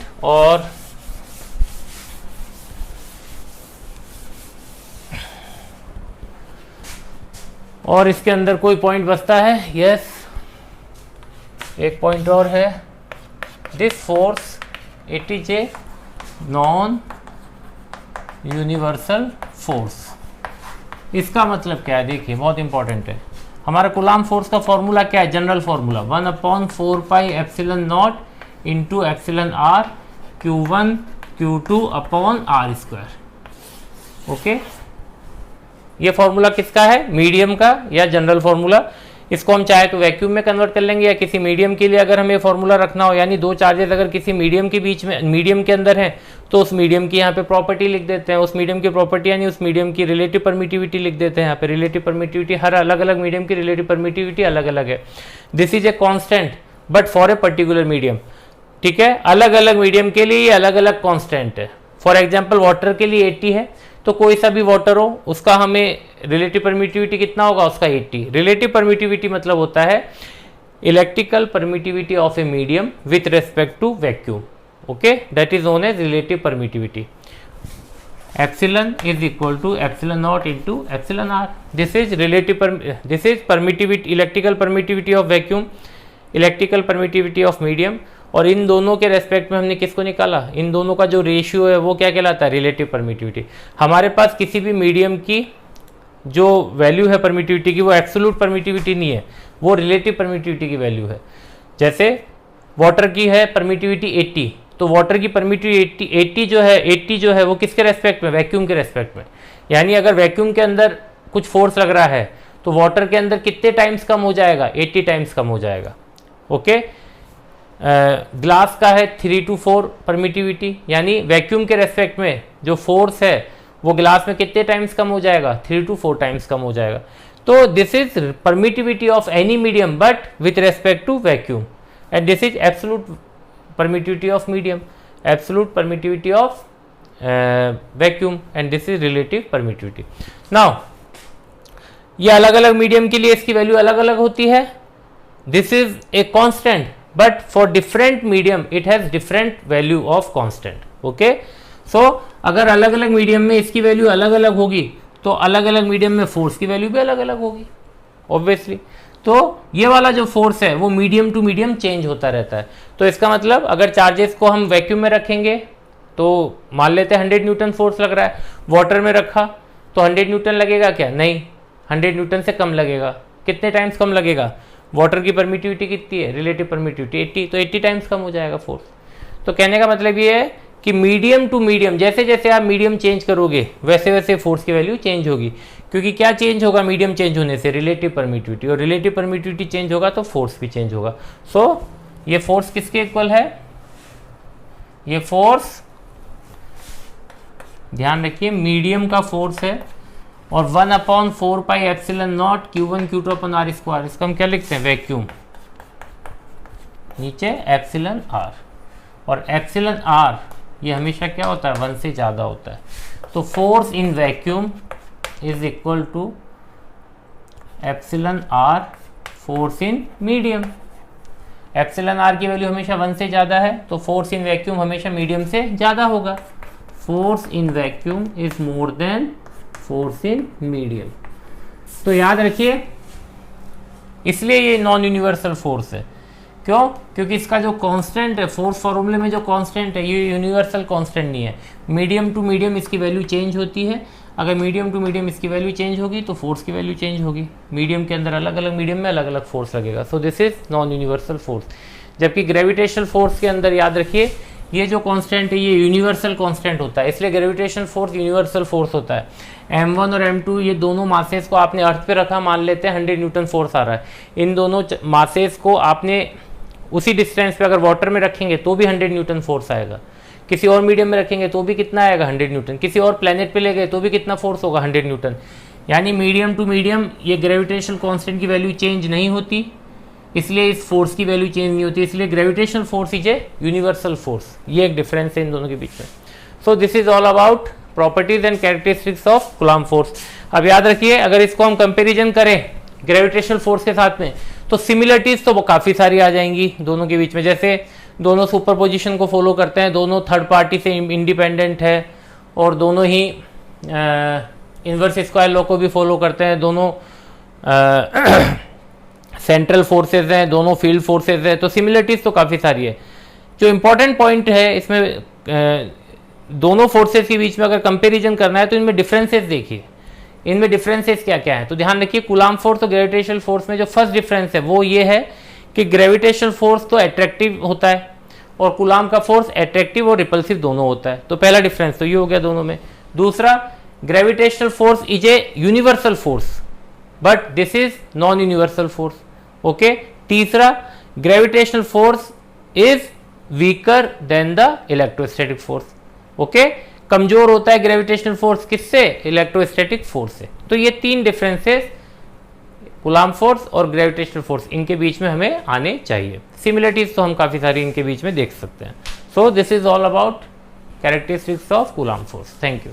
और इसके अंदर कोई पॉइंट बचता है? यस, एक पॉइंट और है। This force it is a non universal force. इसका मतलब क्या है? देखिए बहुत इंपॉर्टेंट है। हमारा कूलॉम फोर्स का फॉर्मूला क्या है? General formula 1/4πε0 into εr Q1 Q2/r²। Okay, ये फॉर्मूला किसका है, मीडियम का या जनरल फॉर्मूला। इसको हम चाहे तो वैक्यूम में कन्वर्ट कर लेंगे या किसी मीडियम के लिए अगर हमें फॉर्मूला रखना हो, यानी दो चार्जेस अगर किसी मीडियम के बीच में, मीडियम के अंदर हैं, तो उस मीडियम की यहाँ पे प्रॉपर्टी लिख देते हैं, उस मीडियम की प्रॉपर्टी यानी उस मीडियम की रिलेटिव परमिटिविटी लिख देते हैं। यहाँ पे रिलेटिव परमिटिविटी, हर अलग अलग मीडियम की रिलेटिव परमिटिविटी अलग अलग है। This is a constant but for a particular medium, ठीक है, अलग अलग मीडियम के लिए ये अलग अलग कॉन्स्टेंट है। फॉर एग्जाम्पल वाटर के लिए 80 है, तो कोई सा भी वाटर हो उसका हमें रिलेटिव परमिटिविटी कितना होगा, उसका 80। रिलेटिव परमिटिविटी मतलब होता है electrical permittivity of a medium with respect to vacuum, okay, that is known as relative permittivity. Epsilon is equal to epsilon naught into epsilon R. This is this is permittivity, electrical permittivity of vacuum, electrical permittivity of medium, और इन दोनों के respect में हमने किसको निकाला, इन दोनों का जो रेशियो है वो क्या कहलाता है, रिलेटिव परमिटिविटी। हमारे पास किसी भी मीडियम की जो वैल्यू है परमिटिविटी की वो एब्सोल्यूट परमिटिविटी नहीं है, वो रिलेटिव परमिटिविटी की वैल्यू है। जैसे वाटर की है परमिटिविटी 80, तो वाटर की परमिटिविटी 80 जो है वो किसके रेस्पेक्ट में, वैक्यूम के रेस्पेक्ट में। यानी अगर वैक्यूम के अंदर कुछ फोर्स लग रहा है तो वाटर के अंदर कितने टाइम्स कम हो जाएगा, 80 टाइम्स कम हो जाएगा, ओके। ग्लास का है 3 to 4 परमिटिविटी, यानी वैक्यूम के रेस्पेक्ट में जो फोर्स है वो ग्लास में कितने टाइम्स कम हो जाएगा, 3 to 4 टाइम्स कम हो जाएगा। तो this is permittivity of any medium but with respect to vacuum, and this is absolute permittivity of medium, absolute permittivity of vacuum, and this is relative permittivity. Now ये अलग अलग medium के लिए इसकी value अलग अलग होती है। This is a constant but for different medium it has different value of constant, okay। so अगर अलग अलग मीडियम में इसकी वैल्यू अलग अलग होगी तो अलग अलग मीडियम में फोर्स की वैल्यू भी अलग अलग होगी ऑब्वियसली। तो ये वाला जो फोर्स है वो मीडियम टू मीडियम चेंज होता रहता है। तो इसका मतलब अगर चार्जेस को हम वैक्यूम में रखेंगे तो मान लेते हैं 100 न्यूटन फोर्स लग रहा है, वाटर में रखा तो 100 न्यूटन लगेगा क्या, नहीं, 100 न्यूटन से कम लगेगा। कितने टाइम्स कम लगेगा, वाटर की परमिटिविटी कितनी है, रिलेटिव परमिटिविटी 80, तो 80 टाइम्स कम हो जाएगा फोर्स। तो कहने का मतलब ये है कि मीडियम टू मीडियम, जैसे जैसे आप मीडियम चेंज करोगे वैसे वैसे फोर्स की वैल्यू चेंज होगी, क्योंकि क्या चेंज होगा मीडियम चेंज होने से, रिलेटिव परमिटिविटी, और रिलेटिव परमिटिविटी चेंज होगा तो फोर्स भी चेंज होगा। सो ये फोर्स किसके इक्वल है, ये फोर्स ध्यान रखिए मीडियम का फोर्स है, और 1/4 pi epsilon not Q1 Q2 upon R square, इसको हम क्या लिखते हैं, वैक्यूम, नीचे एप्सिलॉन R, और एप्सिलॉन R ये हमेशा क्या होता है, 1 से ज़्यादा होता है। तो force in vacuum is equal to epsilon R force in medium. Epsilon R की वैल्यू हमेशा 1 से ज़्यादा है, तो फोर्स इन वैक्यूम हमेशा मीडियम से ज़्यादा होगा। Force in vacuum is more than force in medium. तो याद रखिए इसलिए ये नॉन यूनिवर्सल फोर्स है। क्यों, क्योंकि इसका जो कांस्टेंट है, फोर्स फॉर्मूले में जो कांस्टेंट है ये यूनिवर्सल कांस्टेंट नहीं है। मीडियम टू मीडियम इसकी वैल्यू चेंज होती है, अगर मीडियम टू मीडियम इसकी वैल्यू चेंज होगी तो फोर्स की वैल्यू चेंज होगी। मीडियम के अंदर अलग अलग मीडियम में अलग अलग फोर्स लगेगा। So this is non universal force. जबकि ग्रेविटेशनल फोर्स के अंदर याद रखिए ये जो कांस्टेंट है ये यूनिवर्सल कांस्टेंट होता है, इसलिए ग्रेविटेशनल फोर्स यूनिवर्सल फोर्स होता है। m1 और m2 ये दोनों मासेस को आपने अर्थ पे रखा, मान लेते हैं 100 न्यूटन फोर्स आ रहा है। इन दोनों मासेस को आपने उसी डिस्टेंस पे अगर वाटर में रखेंगे तो भी 100 न्यूटन फोर्स आएगा, किसी और मीडियम में रखेंगे तो भी कितना आएगा, 100 न्यूटन, किसी और प्लेनेट पे ले गए तो भी कितना फोर्स होगा, 100 न्यूटन। यानी मीडियम टू मीडियम ये ग्रेविटेशनल कांस्टेंट की वैल्यू चेंज नहीं होती, इसलिए इस फोर्स की वैल्यू चेंज नहीं होती, इसलिए gravitational force is a universal force. ये एक डिफरेंस है इन दोनों के बीच में। So this is all about properties and characteristics of coulomb force. अब याद रखिए अगर इसको हम कंपैरिजन करें ग्रेविटेशनल फोर्स के साथ में तो सिमिलरिटीज तो काफ़ी सारी आ जाएंगी दोनों के बीच में। जैसे दोनों सुपरपोजिशन को फॉलो करते हैं, दोनों थर्ड पार्टी से इंडिपेंडेंट है, और दोनों ही इनवर्स स्क्वायर लॉ को भी फॉलो करते हैं, दोनों सेंट्रल फोर्सेज हैं, दोनों फील्ड फोर्सेज हैं। तो सिमिलरिटीज तो काफ़ी सारी है। जो इम्पोर्टेंट पॉइंट है इसमें दोनों फोर्सेज के बीच में अगर कंपैरिजन करना है तो इनमें डिफरेंसेस देखिए, इनमें डिफरेंसेस क्या क्या है। तो ध्यान रखिए कूलम्ब फोर्स और ग्रेविटेशनल फोर्स में जो फर्स्ट डिफरेंस है वो ये है कि ग्रेविटेशनल फोर्स तो एट्रैक्टिव होता है और कूलम्ब का फोर्स एट्रैक्टिव और रिपल्सिव दोनों होता है। तो पहला डिफरेंस तो ये हो गया दोनों में। दूसरा, gravitational force is a universal force but this is non universal force. Okay, तीसरा, gravitational force is weaker than the electrostatic force. Okay, कमजोर होता है ग्रेविटेशनल फोर्स किससे? इलेक्ट्रोस्टैटिक फोर्स से। तो ये तीन डिफरेंसेस कूलाम्ब फोर्स और ग्रेविटेशनल फोर्स, इनके बीच में हमें आने चाहिए। सिमिलरिटीज तो हम काफी सारी इनके बीच में देख सकते हैं। So this is all about characteristics of coulomb force. Thank you.